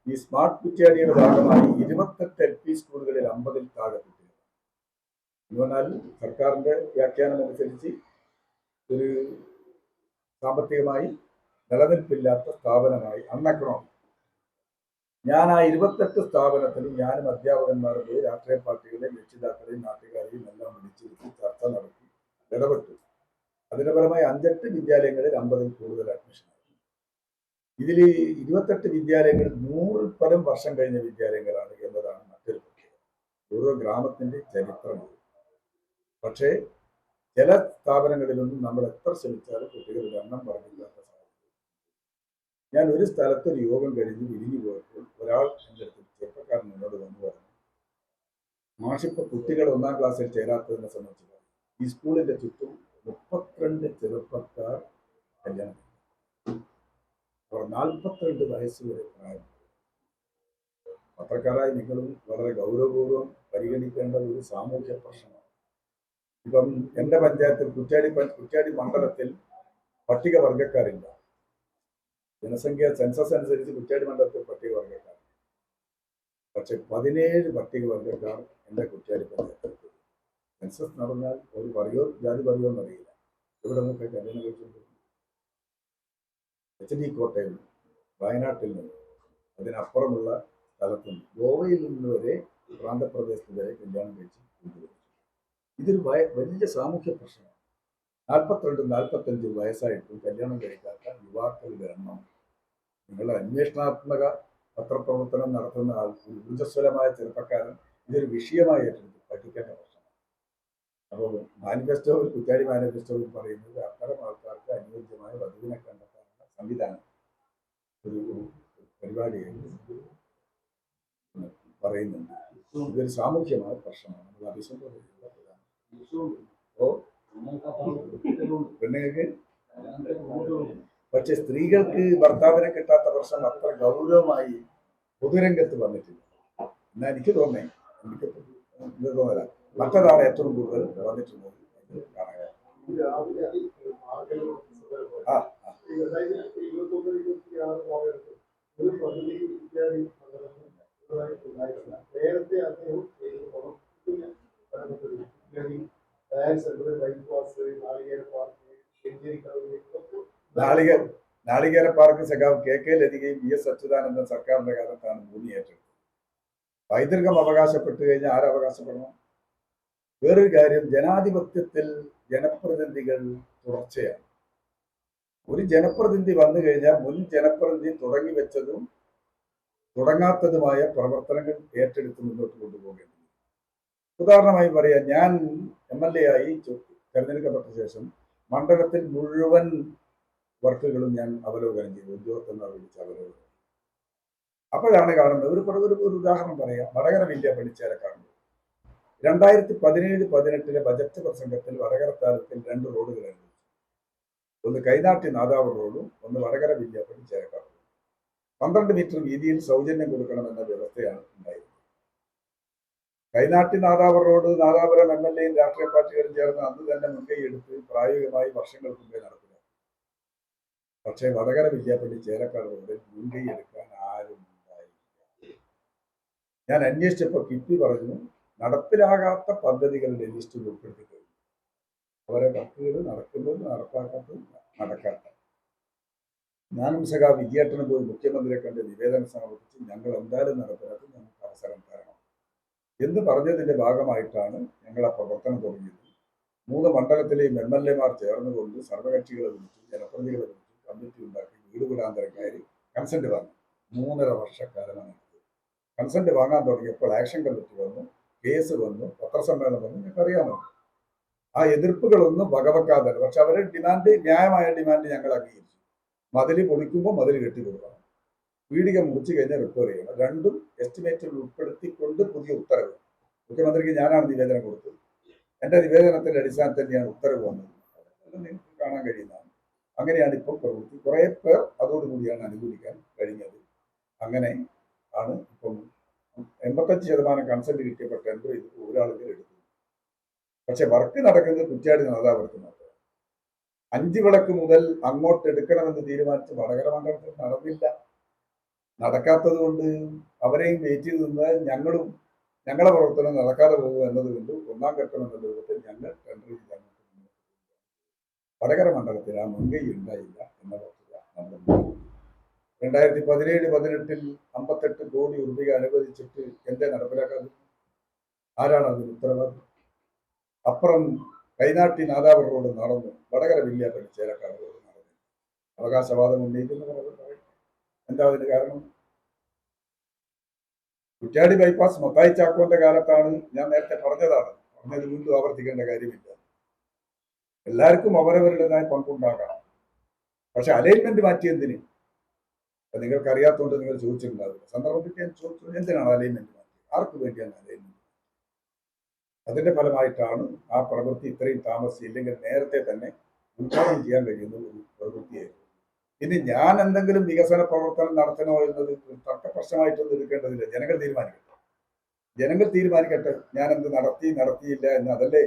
ഈ സ്മാർട്ട് കുറ്റ്യാടിയുടെ ഭാഗമായി 28 LP സ്കൂളുകളിൽ 50-ൽ താഴെ കുട്ടികൾ എന്ന് പറഞ്ഞാൽ സർക്കാരിന്റെ വ്യാഖ്യാനം അനുസരിച്ച് ഒരു സാമ്പത്തികമായി നിലനിൽപ്പില്ലാത്ത സ്ഥാപനമായി അൺഎക്കണോമിക്. ഞാൻ ആ 28 സ്ഥാപനത്തിലും ഞാനും അധ്യാപകന്മാരും പോയി രാഷ്ട്രീയ പാർട്ടികളെയും രക്ഷിതാക്കളെയും നാട്ടുകാരെയും എല്ലാം വിളിച്ചിരുത്തി ചർച്ച നടത്തി ഇടപെട്ടു. അതിന്റെ ഫലമായി 5-8 വിദ്യാലയങ്ങളിൽ 50-ൽ കൂടുതൽ അഡ്മിഷൻ. ഇതിൽ 28 വിദ്യാലയങ്ങൾ 100-ൽ പരം വർഷം കഴിഞ്ഞ വിദ്യാലയങ്ങളാണ് എന്നതാണ് മറ്റൊരു പ്രത്യേകത. ഓരോ ഗ്രാമത്തിന്റെ ചരിത്രമാണ്. പക്ഷേ ചില സ്ഥാപനങ്ങളിലൊന്നും നമ്മൾ എത്ര ശ്രമിച്ചാലും കുട്ടികളുടെ എണ്ണം വർദ്ധിക്കാത്ത സാഹചര്യം. ഞാൻ ഒരു സ്ഥലത്ത് ഒരു യോഗം കഴിഞ്ഞ് വിരിഞ്ഞു പോയപ്പോൾ ഒരാൾ എൻ്റെ അടുത്ത് ചെറുപ്പക്കാരൻ എന്നോട് വന്നു പറഞ്ഞു, മാഷിപ്പോ കുട്ടികൾ 1-ാം ക്ലാസ്സിൽ ചേരാത്തതിനെ സംബന്ധിച്ച് ഈ സ്കൂളിന്റെ ചുറ്റും 32 ചെറുപ്പക്കാർ കല്യാണം. അവർ 42 വയസ്സ് വരെ പ്രായം. പത്രക്കാരായി നിങ്ങളും വളരെ ഗൗരവപൂർവ്വം പരിഗണിക്കേണ്ട ഒരു സാമൂഹ്യ പ്രശ്നമാണ്. ഇപ്പം എൻ്റെ പഞ്ചായത്തിൽ കുറ്റ്യാടി മണ്ഡലത്തിൽ പട്ടികവർഗക്കാരില്ല. ജനസംഖ്യ സെൻസസ് അനുസരിച്ച് കുറ്റ്യാടി മണ്ഡലത്തിൽ പട്ടികവർഗക്കാർ. പക്ഷെ 17 പട്ടികവർഗക്കാർ എൻ്റെ കുറ്റ്യാടി പഞ്ചായത്തിൽ. സെൻസസ് നടന്നാൽ ഒരു പറയോ ജാതി പറയോ എന്നറിയില്ല. ഇവിടെ നിന്നൊക്കെ കല്യാണം കഴിച്ചിട്ടുണ്ട്. HD കോട്ടയിൽ നിന്ന്, വയനാട്ടിൽ നിന്ന്, അതിനപ്പുറമുള്ള സ്ഥലത്തും ഗോവയിൽ നിന്ന് വരെ പ്രാന്തപ്രദേശത്ത് വരെ കല്യാണം കഴിച്ച് കൊണ്ടുവരും. ഇതൊരു വലിയ സാമൂഹ്യ പ്രശ്നമാണ്. 42-45 വയസ്സായിട്ടും കല്യാണം കഴിക്കാത്ത യുവാക്കളുടെ എണ്ണം നിങ്ങളുടെ അന്വേഷണാത്മക പത്രപ്രവർത്തനം നടത്തുന്ന ഊർജ്ജസ്വലമായ ചെറുപ്പക്കാരൻ ഇതൊരു വിഷയമായി ഏറ്റെടുത്ത് പഠിക്കേണ്ട പ്രശ്നമാണ്. അപ്പോൾ മാനിഫെസ്റ്റോയിൽ കുറ്റ്യാടി മാനിഫെസ്റ്റോയിൽ പറയുന്നത് അത്തരം ആൾക്കാർക്ക് അനുയോജ്യമായ വധുവിനെ കണ്ടെത്താനുള്ള സംവിധാനം ഒരു പരിപാടിയായി പറയുന്നുണ്ട്. ഇതൊരു സാമൂഹ്യമായ പ്രശ്നമാണ്. നമ്മൾ അഭിസംബോധന പെണ്ണുങ്ങൾക്ക്. പക്ഷെ സ്ത്രീകൾക്ക് ഭർത്താവിനെ കിട്ടാത്ത പ്രശ്നം അത്ര ഗൗരവമായി പൊതുരംഗത്ത് വന്നിട്ടില്ല എന്നാ എനിക്ക് തോന്നേ. എനിക്ക് തോന്നല മറ്റതാണ് ഏറ്റവും കൂടുതൽ വന്നിട്ടുള്ളത്. നേരത്തെ അദ്ദേഹം നാളികേര പാർക്ക് സഖാവ് KK ലതികയും VS അച്യുതാനന്ദൻ സർക്കാരിന്റെ കാലത്താണ് ഭൂമി ഏറ്റെടുത്തത്. പൈതൃകം അവകാശപ്പെട്ടു കഴിഞ്ഞാൽ ആരവകാശപ്പെടണം? വേറൊരു കാര്യം, ജനാധിപത്യത്തിൽ ജനപ്രതിനിധികൾ തുടർച്ചയാണ്. ഒരു ജനപ്രതിനിധി വന്നു കഴിഞ്ഞാൽ മുൻ ജനപ്രതിനിധി തുടങ്ങി വെച്ചതും തുടങ്ങാത്തതുമായ പ്രവർത്തനങ്ങൾ ഏറ്റെടുത്ത് മുന്നോട്ട് കൊണ്ടുപോകേണ്ടത്. ഉദാഹരണമായി പറയാം, ഞാൻ MLA ആയി തെരഞ്ഞെടുക്കപ്പെട്ട ശേഷം മണ്ഡലത്തിൽ മുഴുവൻ വർക്കുകളും ഞാൻ അവലോകനം ചെയ്തു. ഉദ്യോഗസ്ഥന്മാർ വിളിച്ച് അവലോകനം. അപ്പോഴാണ് കാണുന്നത് ഒരു ഉദാഹരണം പറയാം. വടകര വില്യ പള്ളിച്ചേരക്കാടുണ്ട്. 2017-18 ബജറ്റ് പ്രസംഗത്തിൽ വടകര താലൂക്കിൽ 2 റോഡുകളായിരുന്നു. ഒന്ന് കൈനാട്ടി നാദാവൂർ റോഡും ഒന്ന് വടകര വില്യ പള്ളിച്ചേരക്കാടും. 12 മീറ്റർ വീതിയിൽ സൗജന്യം കൊടുക്കണമെന്ന വ്യവസ്ഥയാണ് ഉണ്ടായിരുന്നത്. കൈനാട്ടി നാദാവൂർ റോഡ് നാദാപുരം MLAയും രാഷ്ട്രീയ പാർട്ടികളും ചേർന്ന് അന്ന് തന്നെ മുൻകൈയെടുത്ത് പ്രായോഗികമായി വർഷങ്ങൾക്ക് മുമ്പേ നടപ്പിലാക്കി. പക്ഷേ വടകര വില്യാപ്പള്ളി ചേരക്കാട് റോഡിൽ മുൻകൈ എടുക്കാൻ ആരും ഉണ്ടായില്ല. ഞാൻ അന്വേഷിച്ചപ്പോൾ കിഫ്ബി പറഞ്ഞു നടപ്പിലാകാത്ത പദ്ധതികളുടെ ലിസ്റ്റിൽ ഉൾപ്പെടുത്തി കഴിഞ്ഞു. അവരെ വർക്കുകൾ നടക്കുന്നത് നടപ്പാക്കാത്തത് നടക്കാത്ത. ഞാനും സഖാവ് വിജയേട്ടനും പോയി മുഖ്യമന്ത്രിയെ കണ്ട് നിവേദനം സമർപ്പിച്ച് ഞങ്ങൾ എന്തായാലും നടപ്പിലാക്കി, ഞങ്ങൾക്ക് അവസരം തരണം എന്ന് പറഞ്ഞതിന്റെ ഭാഗമായിട്ടാണ് ഞങ്ങൾ ആ പ്രവർത്തനം തുടങ്ങിയത്. 3 മണ്ഡലത്തിലെയും MLAമാർ ചേർന്നുകൊണ്ട് സർവകക്ഷികളെ വിളിച്ചു, ജനപ്രതിനിധികളെ വിളിച്ചു, കമ്മിറ്റി ഉണ്ടാക്കി, വീട് വീടാന്തരം കയറി കൺസെന്റ് വാങ്ങി. 3.5 വർഷക്കാലമാണ്. കൺസെന്റ് വാങ്ങാൻ തുടങ്ങിയപ്പോൾ ആക്ഷൻ കമ്മിറ്റി വന്നു, കേസ് വന്നു, പത്രസമ്മേളനം വന്നു. ഞങ്ങൾക്ക് അറിയാമല്ലോ. ആ എതിർപ്പുകളൊന്നും വകവെക്കാതെ, പക്ഷെ അവരുടെ ഡിമാൻഡ്, ന്യായമായ ഡിമാൻഡ് ഞങ്ങൾ അംഗീകരിച്ചു. മതിൽ പൊളിക്കുമ്പോൾ മതിൽ കെട്ടിക്കൊടുക്കണം, പീടിക മുറിച്ചു കഴിഞ്ഞാൽ റിപ്പയർ ചെയ്യണം. രണ്ടും എസ്റ്റിമേറ്റിൽ ഉൾപ്പെടുത്തിക്കൊണ്ട് പുതിയ ഉത്തരവ്. മുഖ്യമന്ത്രിക്ക് ഞാനാണ് നിവേദനം കൊടുത്തത്. എൻ്റെ നിവേദനത്തിന്റെ അടിസ്ഥാനത്തിൽ തന്നെയാണ് ഉത്തരവ് വന്നത്. നിങ്ങൾക്ക് കാണാൻ കഴിയുന്നതാണ്. അങ്ങനെയാണ് ഇപ്പോൾ പ്രവൃത്തി. കുറേ പേർ അതോടുകൂടിയാണ് അനുകൂലിക്കാൻ കഴിഞ്ഞത്. അങ്ങനെ ആണ് ഇപ്പം 85% കൺസെന്റ് കിട്ടിയപ്പോൾ ടെൻഡർ ചെയ്ത് ഒരാളുകൾ എടുത്തു. പക്ഷെ വർക്ക് നടക്കുന്നത് കുറ്റ്യാടി നാദാപുരത്ത് മാത്രം. 5 വിളക്ക് മുതൽ അങ്ങോട്ട് എടുക്കണമെന്ന് തീരുമാനിച്ച് വടകര മണ്ഡലത്തിൽ നടന്നില്ല. നടക്കാത്തത് കൊണ്ട് അവരെയും വെയിറ്റ് ചെയ്ത് നിന്നാൽ ഞങ്ങളുടെ പ്രവർത്തനം നടക്കാതെ പോകുക എന്നതുകൊണ്ട് 1-ാം ഘട്ടം എന്ന രൂപത്തിൽ ഞങ്ങൾ ടെൻഡർ ചെയ്ത് വടകര മണ്ഡലത്തിൽ ആ മുൻകൈ ഉണ്ടായില്ല എന്ന വസ്തുത നമ്മൾ 2017-18 58 കോടി രൂപ അനുവദിച്ചിട്ട് എന്തേ നടപ്പിലാക്കാതെ? ആരാണ് അതിന് ഉത്തരവാദി? അപ്പുറം കൈനാട്ടി നാദാപുരം റോഡ് നടന്നു, വടകര വില്യാപ്പള്ളി ചേലക്കാട് റോഡ് നടന്നു. അവകാശവാദം ഉന്നയിക്കുന്നവർ അവർ പറയും. എന്താ അതിന് കാരണം? കുറ്റ്യാടി ബൈപ്പാസ് മത്തായി ചാക്കോന്റെ കാലത്താണ്, ഞാൻ നേരത്തെ പറഞ്ഞത് വീണ്ടും ആവർത്തിക്കേണ്ട കാര്യമില്ല. എല്ലാവർക്കും അവരവരുടേതായ പങ്കുണ്ടാകാം. പക്ഷെ അലൈൻമെന്റ് മാറ്റിയെന്തിന്? നിങ്ങൾക്ക് അറിയാത്തതുകൊണ്ട് നിങ്ങൾ ചോദിച്ചിട്ടുണ്ടാവില്ല. സന്ദർഭം കിട്ടിയാൽ ചോദിച്ചു, എന്തിനാണ് അലൈൻമെന്റ് മാറ്റി? ആർക്ക് വേണ്ടിയാണ് അലൈൻമെന്റ്? അതിന്റെ ഫലമായിട്ടാണ് ആ പ്രവൃത്തി ഇത്രയും താമസിച്ചില്ലെങ്കിൽ നേരത്തെ തന്നെ ഉദ്ഘാടനം ചെയ്യാൻ കഴിയുന്ന ഒരു പ്രവൃത്തിയായിരുന്നു. ഇനി ഞാൻ എന്തെങ്കിലും വികസന പ്രവർത്തനം നടത്തണോ എന്നത് തർക്ക പ്രശ്നമായിട്ടൊന്നും എടുക്കേണ്ടതില്ല. ജനങ്ങൾ തീരുമാനിക്കട്ടെ ഞാൻ എന്ത് നടത്തിയില്ല എന്ന്. അതല്ലേ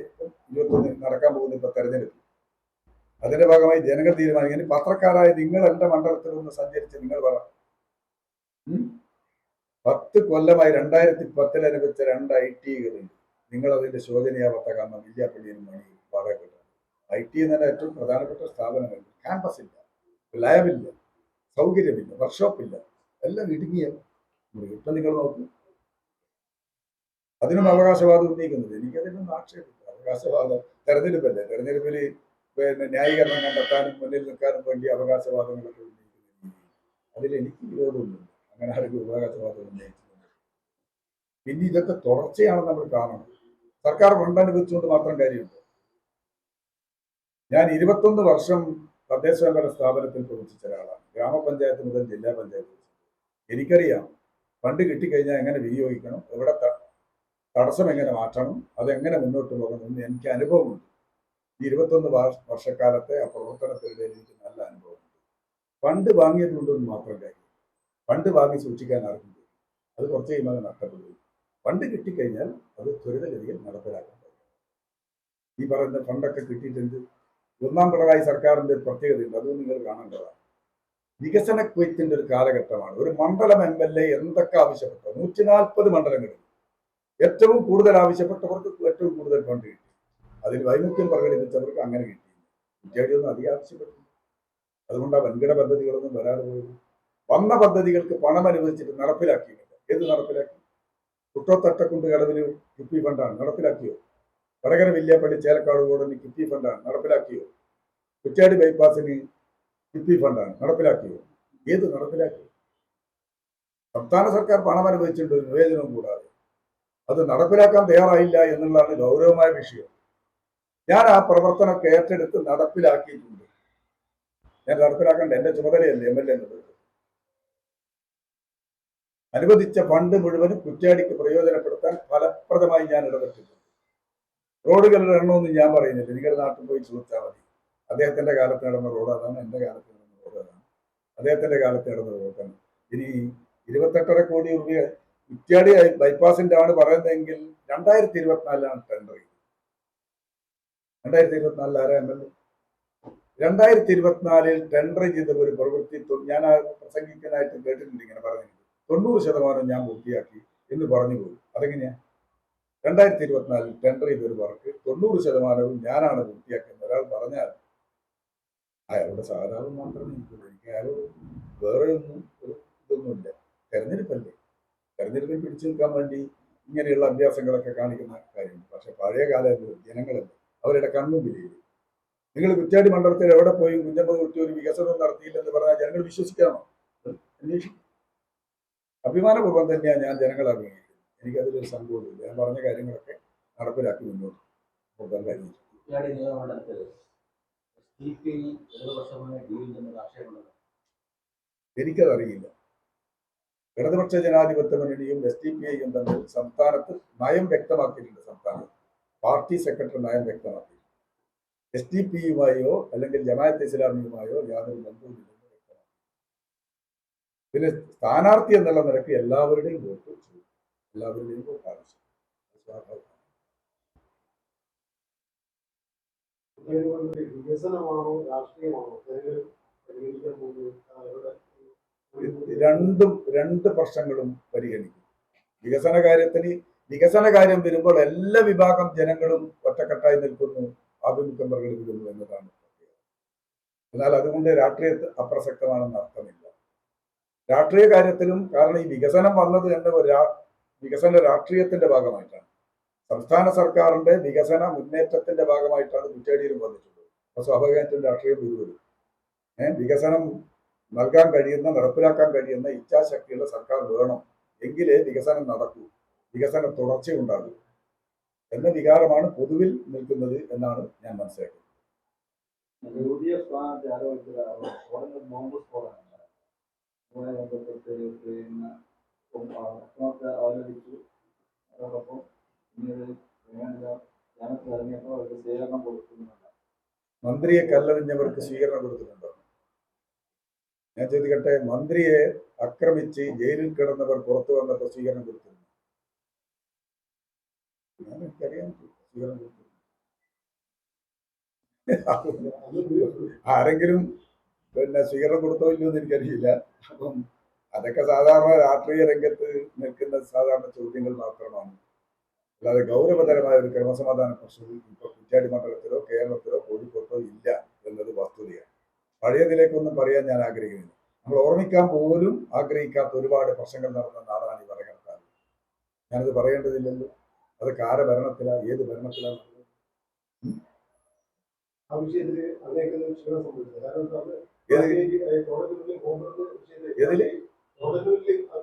21 നടക്കാൻ പോകുന്ന ഇപ്പൊ തെരഞ്ഞെടുപ്പ്. അതിന്റെ ഭാഗമായി ജനങ്ങൾ തീരുമാനിക്കും. ഇനി പത്രക്കാരായ നിങ്ങൾ എന്റെ മണ്ഡലത്തിൽ ഒന്ന് സഞ്ചരിച്ച് നിങ്ങൾ പറ, 10 കൊല്ലമായി 2010 അനുവദിച്ച 2 IT-കളുണ്ട്. നിങ്ങൾ അതിന്റെ ശോചനീയാവസ്ഥ കാരണം വില്യാപ്പള്ളിയും മണിയും വാടക കിട്ടും. IT എന്ന ഏറ്റവും പ്രധാനപ്പെട്ട സ്ഥാപനങ്ങൾ, ക്യാമ്പസ് ഇല്ല, ലാബില്ല, സൗകര്യമില്ല, വർക്ക്ഷോപ്പില്ല, എല്ലാം ഇടുങ്ങിയ. ഇപ്പൊ നിങ്ങൾ നോക്കൂ, അതിനും അവകാശവാദം ഉന്നയിക്കുന്നത്. എനിക്കതിനൊന്നും ആക്ഷേപമില്ല. അവകാശവാദം തെരഞ്ഞെടുപ്പല്ലേ, തെരഞ്ഞെടുപ്പിൽ ന്യായീകരണം കണ്ടെത്താനും മുന്നിൽ നിൽക്കാനും വേണ്ടി അവകാശവാദങ്ങളൊക്കെ ഉന്നയിക്കുന്നത്. അതിൽ എനിക്ക് വിരോധമൊന്നുമില്ല. അങ്ങനെ ആർക്കും അവകാശവാദം ഉന്നയിക്കുന്നത്. പിന്നെ ഇതൊക്കെ തുടർച്ചയാണ് നമ്മൾ കാണുന്നത്. സർക്കാർ ഫണ്ട് അനുവദിച്ചുകൊണ്ട് മാത്രം കാര്യമുണ്ട്. ഞാൻ 21 വർഷം തദ്ദേശ സ്വയംഭരണ സ്ഥാപനത്തിൽ പ്രവർത്തിച്ച ഒരാളാണ്. ഗ്രാമപഞ്ചായത്ത് മുതൽ ജില്ലാ പഞ്ചായത്ത്. എനിക്കറിയാം ഫണ്ട് കിട്ടിക്കഴിഞ്ഞാൽ എങ്ങനെ വിനിയോഗിക്കണം, എവിടെ തടസ്സം എങ്ങനെ മാറ്റണം, അതെങ്ങനെ മുന്നോട്ട് പോകണം എന്ന് എനിക്ക് അനുഭവമുണ്ട്. ഈ 21 വർഷക്കാലത്തെ ആ പ്രവർത്തനത്തിനിടെ എനിക്ക് നല്ല അനുഭവമുണ്ട്. ഫണ്ട് വാങ്ങിയതുകൊണ്ടൊന്നും മാത്രം കാര്യം. ഫണ്ട് വാങ്ങി സൂക്ഷിക്കാൻ ആർക്കും കഴിയും. അത് കുറച്ച് കഴിയുമ്പോൾ നഷ്ടപ്പെടും. ഫണ്ട് കിട്ടിക്കഴിഞ്ഞാൽ അത് ത്വരിതഗതിയിൽ നടപ്പിലാക്കാൻ കഴിയും. ഈ പറയുന്ന ഫണ്ടൊക്കെ കിട്ടിയിട്ടുണ്ട്. 1ാം പിണറായി സർക്കാരിന്റെ പ്രത്യേകതയുണ്ട്, അതും നിങ്ങൾ കാണേണ്ടതാണ്. വികസന ക്വയറ്റിന്റെ ഒരു കാലഘട്ടമാണ്. ഒരു മണ്ഡലം MLA എന്തൊക്കെ ആവശ്യപ്പെട്ടു, 140 മണ്ഡലങ്ങളിൽ ഏറ്റവും കൂടുതൽ ആവശ്യപ്പെട്ടവർക്ക് ഏറ്റവും കൂടുതൽ ഫണ്ട് കിട്ടി. അതിൽ വൈമുഖ്യം പ്രകടിപ്പിച്ചവർക്ക് അങ്ങനെ കിട്ടി. കുറ്റ്യാടിയൊന്നും അധികം ആവശ്യപ്പെട്ടു. അതുകൊണ്ടാണ് വൻകിട പദ്ധതികളൊന്നും വരാതെ പോയത്. വന്ന പദ്ധതികൾക്ക് പണം അനുവദിച്ചിട്ട് നടപ്പിലാക്കിയില്ല. ഏത് നടപ്പിലാക്കി? കുട്ടോത്തട്ടക്കുണ്ട് കടവിന് കിഫ്ബി ഫണ്ടാണ്, നടപ്പിലാക്കിയോ? വടകര വില്യാപ്പള്ളി ചേലക്കാട് റോഡിന് കിഫ്ബി ഫണ്ടാണ്, നടപ്പിലാക്കിയോ? കുറ്റ്യാടി ബൈപ്പാസിന് കിഫ്ബി ഫണ്ടാണ്, നടപ്പിലാക്കിയോ? ഏത് നടപ്പിലാക്കി? സംസ്ഥാന സർക്കാർ പണം അനുവദിച്ചിട്ടുണ്ട് നിവേദനവും കൂടാതെ. അത് നടപ്പിലാക്കാൻ തയ്യാറായില്ല എന്നുള്ളതാണ് ഗൗരവമായ വിഷയം. ഞാൻ ആ പ്രവർത്തനമൊക്കെ ഏറ്റെടുത്ത് നടപ്പിലാക്കിയിട്ടുണ്ട്. ഞാൻ നടപ്പിലാക്കേണ്ട എന്റെ ചുമതലയല്ലേ MLA എന്നത്. അനുവദിച്ച ഫണ്ട് മുഴുവനും കുറ്റ്യാടിക്ക് പ്രയോജനപ്പെടുത്താൻ ഫലപ്രദമായി ഞാൻ ഇടപെട്ടിട്ടുണ്ട്. റോഡുകളുടെ എണ്ണമൊന്നും ഞാൻ പറയുന്നില്ല, നിങ്ങളുടെ നാട്ടിൽ പോയി ചോദിച്ചാൽ മതി. അദ്ദേഹത്തിന്റെ കാലത്ത് നടന്ന റോഡ് അതാണ്, എന്റെ കാലത്ത് നടന്ന റോഡ് അതാണ്, അദ്ദേഹത്തിന്റെ കാലത്ത് നടന്ന റോഡാണ്. ഇനി 28.5 കോടി രൂപ കുറ്റ്യാടി ബൈപ്പാസിന്റെ ആണ് പറയുന്നതെങ്കിൽ 2024 ടെൻഡർ ചെയ്തത്. 2024 ആരാ MLA? 2024 ടെൻഡർ ചെയ്ത ഒരു പ്രവൃത്തി ഞാൻ പ്രസംഗിക്കാനായിട്ട് കേട്ടിട്ടുണ്ട്. ഇങ്ങനെ പറഞ്ഞിട്ടുണ്ട് 90% ഞാൻ പൂർത്തിയാക്കി എന്ന് പറഞ്ഞു പോയി. അതെങ്ങനെയാ? 2024 ടെൻഡർ ചെയ്തൊരു വർക്ക് 90% ഞാനാണ് പൂർത്തിയാക്കുന്നത് ഒരാൾ പറഞ്ഞാൽ അയാളുടെ സാധാരണ മാത്രമേ എനിക്കുള്ളൂ. എനിക്ക് അയാളോട് വേറെ ഒന്നും ഇതൊന്നുമില്ല. തെരഞ്ഞെടുപ്പല്ലേ, തെരഞ്ഞെടുപ്പിൽ പിടിച്ചു നിൽക്കാൻ വേണ്ടി ഇങ്ങനെയുള്ള അഭ്യാസങ്ങളൊക്കെ കാണിക്കുന്ന കാര്യം. പക്ഷെ പഴയ കാലത്ത് ജനങ്ങളല്ലേ, അവരുടെ കൺമുമ്പിലേക്ക് നിങ്ങൾ കുറ്റ്യാടി മണ്ഡലത്തിൽ എവിടെ പോയി കുഞ്ഞമ്മ കുട്ടി ഒരു വികസനവും നടത്തിയില്ലെന്ന് പറഞ്ഞാൽ ജനങ്ങൾ വിശ്വസിക്കാമോ? അന്വേഷിക്കും. അഭിമാനപൂർവ്വം തന്നെയാണ് ഞാൻ ജനങ്ങളെ അഭിനയിക്കുന്നത്. എനിക്കതിലൊരു സംഭവമില്ല. ഞാൻ പറഞ്ഞ കാര്യങ്ങളൊക്കെ നടപ്പിലാക്കി മുന്നോട്ട് പോകാൻ കഴിഞ്ഞു. എനിക്കതറിയില്ല. ഇടതുപക്ഷ ജനാധിപത്യ മുന്നണിയും SDPIയും തമ്മിൽ സംസ്ഥാനത്ത് നയം വ്യക്തമാക്കിയിട്ടുണ്ട്. സംസ്ഥാന പാർട്ടി സെക്രട്ടറി നയം വ്യക്തമാക്കി. SDPയുമായോ അല്ലെങ്കിൽ ജമാഅത്തെ ഇസ്ലാമിയുമായോ യാതൊരു ബന്ധവുമില്ലെന്ന് വ്യക്തമാക്കി. പിന്നെ സ്ഥാനാർത്ഥി എന്നുള്ള നിലയ്ക്ക് എല്ലാവരുടെയും വോട്ട് ആവശ്യം. വികസനമാണോ രാഷ്ട്രീയമാണോ രണ്ട് പ്രശ്നങ്ങളും പരിഗണിക്കും. വികസന കാര്യം വരുമ്പോൾ എല്ലാ വിഭാഗം ജനങ്ങളും ഒറ്റക്കെട്ടായി നിൽക്കുന്നു, ആഭിമുഖ്യം പ്രകടിപ്പിക്കുന്നു എന്നതാണ്. എന്നാൽ അതുകൊണ്ട് രാഷ്ട്രീയത്തിൽ അപ്രസക്തമാണെന്ന് അർത്ഥമില്ല. രാഷ്ട്രീയ കാര്യത്തിലും, കാരണം ഈ വികസനം വന്നത് തന്നെ വികസന രാഷ്ട്രീയത്തിന്റെ ഭാഗമായിട്ടാണ്. സംസ്ഥാന സർക്കാരിന്റെ വികസന മുന്നേറ്റത്തിന്റെ ഭാഗമായിട്ടാണ് കുറ്റ്യാടിയിലും വന്നിട്ടുള്ളത്. അപ്പൊ സ്വാഭാവികമായിട്ടും രാഷ്ട്രീയം വരുവരും വികസനം നൽകാൻ കഴിയുന്ന, നടപ്പിലാക്കാൻ കഴിയുന്ന ഇച്ഛാശക്തിയുള്ള സർക്കാർ വേണം. എങ്കിലേ വികസനം നടക്കൂ, വികസന തുടർച്ചയുണ്ടാകൂ എന്ന വികാരമാണ് പൊതുവിൽ നിൽക്കുന്നത് എന്നാണ് ഞാൻ മനസ്സിലാക്കുന്നത്. UDF സ്ഥാനാർത്ഥി ആരോപിച്ചത് ബോംബ് സ്ഫോടനമാണ്. അതുമായി ബന്ധപ്പെട്ട് പിന്നെ ഭക്ഷണത്തെ അവലംബിച്ചു. അതോടൊപ്പം പിന്നീട് ജനത്തിൽ ഇറങ്ങിയപ്പോൾ അവർക്ക് സ്വീകരണം കൊടുക്കുന്നുണ്ട്. മന്ത്രിയെ കല്ലെറിഞ്ഞവർക്ക് സ്വീകരണം കൊടുത്തിട്ടുണ്ടോ? ഞാൻ ചോദിക്കട്ടെ, മന്ത്രിയെ ആക്രമിച്ച് ജയിലിൽ കിടന്നവർ പുറത്തു വന്നപ്പോൾ സ്വീകരണം കൊടുത്തിരുന്നു? എനിക്കറിയാൻ സ്വീകരണം കൊടുത്തിരുന്നു. ആരെങ്കിലും പിന്നെ സ്വീകരണം കൊടുത്തോ ഇല്ലയോ എന്ന് എനിക്കറിയില്ല. അപ്പം അതൊക്കെ സാധാരണ രാഷ്ട്രീയ രംഗത്ത് നിൽക്കുന്ന സാധാരണ ചോദ്യങ്ങൾ മാത്രമാണ്. അല്ലാതെ ഗൗരവതരമായ ഒരു ക്രമസമാധാന പ്രശ്നം ഇപ്പൊ കുറ്റ്യാടി മണ്ഡലത്തിലോ കേരളത്തിലോ കോഴിക്കോട്ടോ ഇല്ല എന്നത് വസ്തുതയാണ്. പഴയതിലേക്കൊന്നും പറയാൻ ഞാൻ ആഗ്രഹിക്കുന്നില്ല. നമ്മൾ ഓർമ്മിക്കാൻ പോലും ആഗ്രഹിക്കാത്ത ഒരുപാട് പ്രശ്നങ്ങൾ നടന്ന നാടാണ് ഈ വടകരക്കാലം. ഞാനത് പറയേണ്ടതില്ലല്ലോ. അതൊക്കെ ആരെ ഭരണത്തിലാണ്, ഏത് ഭരണത്തിലാണ്? ആ വിഷയത്തിൽ അങ്ങനെയൊക്കെ ക്ഷീണം സംഭവിച്ചത്. കാരണം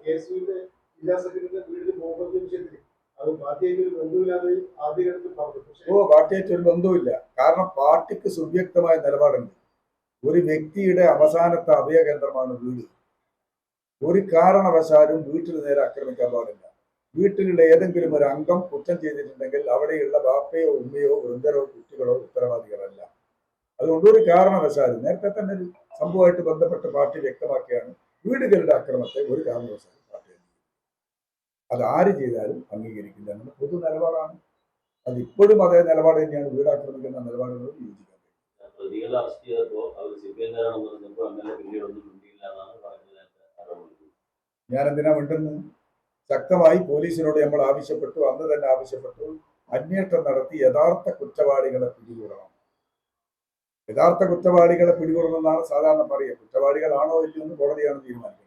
കേസുവിന്റെ ജില്ലാ സെക്രട്ടറിയുടെ വീട്ടിൽ പോകുന്ന വിഷയത്തിൽ അത് പാർട്ടിയായിട്ട് ഒരു ബന്ധമില്ലാതെ ആദ്യഘട്ടത്തിൽ പറഞ്ഞു. പാർട്ടിയായിട്ട് ഒരു ബന്ധവുമില്ല. കാരണം പാർട്ടിക്ക് സുവ്യക്തമായ നിലപാടുണ്ട്. ഒരു വ്യക്തിയുടെ അവസാനത്തെ അഭയകേന്ദ്രമാണ് വീട്. ഒരു കാരണവശാലും വീട്ടിൽ നേരെ ആക്രമിക്കാൻ പാടില്ല. വീട്ടിലുള്ള ഏതെങ്കിലും ഒരു അംഗം കുറ്റം ചെയ്തിട്ടുണ്ടെങ്കിൽ അവിടെയുള്ള ബാപ്പയോ ഉമ്മയോ വൃദ്ധരോ കുട്ടികളോ ഉത്തരവാദികളല്ല. അതുകൊണ്ട് ഒരു കാരണവശാലും, നേരത്തെ തന്നെ ഒരു സംഭവമായിട്ട് ബന്ധപ്പെട്ട് പാർട്ടി വ്യക്തമാക്കിയാണ്, വീടുകളുടെ അക്രമത്തെ ഒരു കാരണവശാലും പാർട്ടി അത് ആര് ചെയ്താലും അംഗീകരിക്കില്ല എന്നുള്ള പൊതു നിലപാടാണ്. അത് ഇപ്പോഴും അതേ നിലപാട് തന്നെയാണ്. വീട് ആക്രമിക്കുന്ന നിലപാടുകളോട് യോജിക്കാൻ. പ്രതികളെ അറസ്റ്റ് ചെയ്തപ്പോൾ അവർ സിപിഎംകാരാണെന്ന് പറഞ്ഞപ്പോൾ എംഎൽഎ പിന്നീട് ഒന്നും മിണ്ടിയില്ല എന്നാണ് പറയുന്നത്. ഞാൻ എന്തിനാ മിണ്ടുന്നത്? ശക്തമായി പോലീസിനോട് നമ്മൾ ആവശ്യപ്പെട്ടു, അന്ന് തന്നെ ആവശ്യപ്പെട്ടു, അന്വേഷണം നടത്തി യഥാർത്ഥ കുറ്റവാളികളെ പിടികൂടണം. യഥാർത്ഥ കുറ്റവാളികളെ പിടികൂടണമെന്നാണ് സാധാരണ പറയുക. കുറ്റവാളികളാണോ ഇല്ലയോ എന്ന് കോടതിയാണ് തീരുമാനിക്കുന്നത്.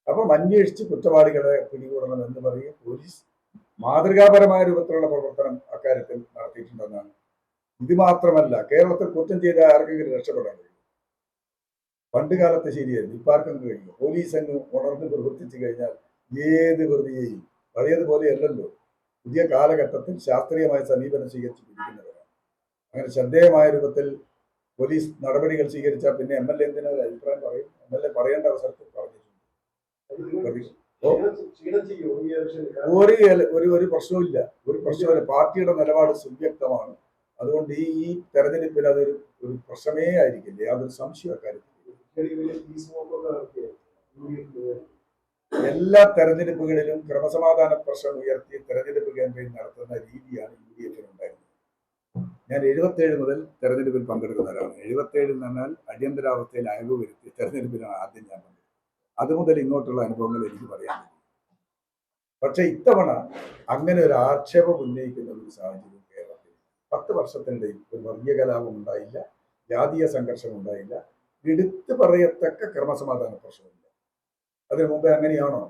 അപ്പം അന്വേഷിച്ച് കുറ്റവാളികളെ പിടികൂടണം എന്ന് പറയുക. പോലീസ് മാതൃകാപരമായ രൂപത്തിലുള്ള പ്രവർത്തനം അക്കാര്യത്തിൽ നടത്തിയിട്ടുണ്ടെന്നാണ്. ഇത് മാത്രമല്ല, കേരളത്തിൽ കുറ്റം ചെയ്ത ആർക്കെങ്കിലും രക്ഷപ്പെടാൻ കഴിയും? പണ്ട് കാലത്ത് ശരിയായിരുന്നു, ഇപ്പം ആർക്കും കഴിയും. പോലീസ് അങ്ങ് ഉണർന്ന് പ്രവർത്തിച്ചു കഴിഞ്ഞാൽ ഏത് പ്രതിയെയും, പഴയതുപോലെയല്ലല്ലോ, പുതിയ കാലഘട്ടത്തിൽ ശാസ്ത്രീയമായ സമീപനം സ്വീകരിച്ച് പിടിക്കുന്നവരാണ്. അങ്ങനെ ശ്രദ്ധേയമായ രൂപത്തിൽ പോലീസ് നടപടികൾ സ്വീകരിച്ചാൽ പിന്നെ എംഎൽഎ എന്തിനാ ഒരു അഭിപ്രായം പറയും? എംഎൽഎ പറയേണ്ട അവസരത്തിൽ പറഞ്ഞിട്ടുണ്ട്. ഒരു പ്രശ്നവുമില്ല, ഒരു പ്രശ്നമില്ല. പാർട്ടിയുടെ നിലപാട് സുവ്യക്തമാണ്. അതുകൊണ്ട് ഈ തെരഞ്ഞെടുപ്പിൽ അതൊരു പ്രശ്നമേ ആയിരിക്കില്ല, യാതൊരു സംശയം അക്കാര്യത്തിൽ. എല്ലാ തെരഞ്ഞെടുപ്പുകളിലും ക്രമസമാധാന പ്രശ്നം ഉയർത്തി തെരഞ്ഞെടുപ്പ് ക്യാമ്പയിൻ നടത്തുന്ന രീതിയാണ് UDF-നുണ്ടായിരുന്നത്. ഞാൻ 77 മുതൽ തെരഞ്ഞെടുപ്പിൽ പങ്കെടുക്കുന്ന ഒരാളാണ്. 77 എന്ന് പറഞ്ഞാൽ അടിയന്തരാവസ്ഥയിൽ അയവ് വരുത്തി തെരഞ്ഞെടുപ്പിലാണ് ആദ്യം ഞാൻ പങ്കെടുത്തത്. അതുമുതൽ ഇങ്ങോട്ടുള്ള അനുഭവങ്ങൾ എനിക്ക് പറയാൻ പറ്റും. പക്ഷെ ഇത്തവണ അങ്ങനെ ഒരു ആക്ഷേപം ഉന്നയിക്കുന്ന ഒരു സാഹചര്യം കേരളത്തിൽ 10 വർഷത്തിനിടയിൽ ഒരു വർഗീയ കലാപം ഉണ്ടായില്ല, ജാതീയ സംഘർഷം ഉണ്ടായില്ല, എടുത്തു പറയത്തക്ക ക്രമസമാധാന പ്രശ്നമില്ല. അതിനു മുമ്പേ അങ്ങനെയാണോ?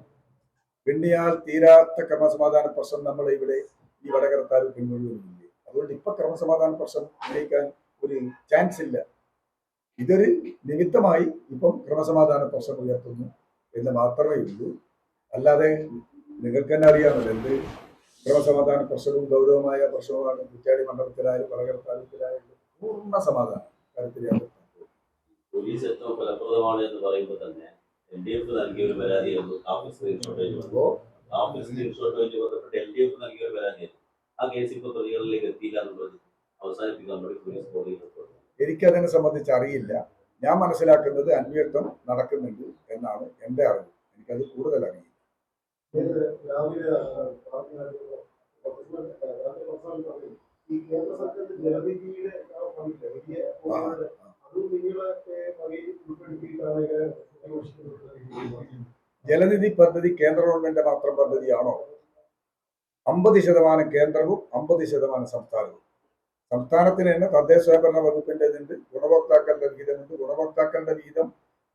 എണ്ണിയാൽ തീരാത്ത ക്രമസമാധാന പ്രശ്നം നമ്മൾ ഇവിടെ ഈ വടകര താലൂക്കിൽ മുഴുവനില്ലേ. അതുകൊണ്ട് ഇപ്പൊ ക്രമസമാധാന പ്രശ്നം ഉന്നയിക്കാൻ ഒരു ചാൻസ് ഇല്ല. ഇതൊരു നിമിത്തമായി ഇപ്പം ക്രമസമാധാന പ്രശ്നം ഉയർത്തുന്നു എന്ന് മാത്രമേ ഉള്ളൂ. അല്ലാതെ നിങ്ങൾക്ക് തന്നെ അറിയാമല്ലോ, എന്ത് ക്രമസമാധാന പ്രശ്നവും ഗൗരവമായ പ്രശ്നവുമാണ്. കുറ്റ്യാടി മണ്ഡലത്തിലായാലും വടകര താലൂക്കിലായാലും പൂർണ്ണ സമാധാനം കാര്യത്തിലാണ്. പോലീസ് ഏറ്റവും ഫലപ്രദമാണ് എന്ന് പറയുമ്പോൾ തന്നെ LDF നൽകിയ ഒരു പരാതിയായിരുന്നു കാഫി സ്ക്രീൻഷോട്ടേജ് ബന്ധപ്പെട്ട് LDF നൽകിയ ഒരു പരാതിയായിരുന്നു. ആ കേസ് ഇപ്പോൾ പ്രതികളിലേക്ക് എത്തിയില്ല എന്നുള്ളത് അവസാനിപ്പിക്കാൻ വേണ്ടി പോലീസ് കോടതിയിൽ. എനിക്കതിനെ സംബന്ധിച്ച് അറിയില്ല. ഞാൻ മനസ്സിലാക്കുന്നത് അന്വേഷണം നടക്കുന്നുണ്ട് എന്നാണ് എൻ്റെ അറിവ്. എനിക്കത് കൂടുതൽ അറിയില്ല. ജലനിധി പദ്ധതി കേന്ദ്ര ഗവൺമെന്റ് മാത്രം പദ്ധതിയാണോ? 50% കേന്ദ്രവും 50% സംസ്ഥാനവും. സംസ്ഥാനത്തിന് തന്നെ തദ്ദേശ സ്വയംഭരണ വകുപ്പിൻ്റെതുണ്ട്, ഗുണഭോക്താക്കളുടെ വിഹിതമുണ്ട്. ഗുണഭോക്താക്കളുടെ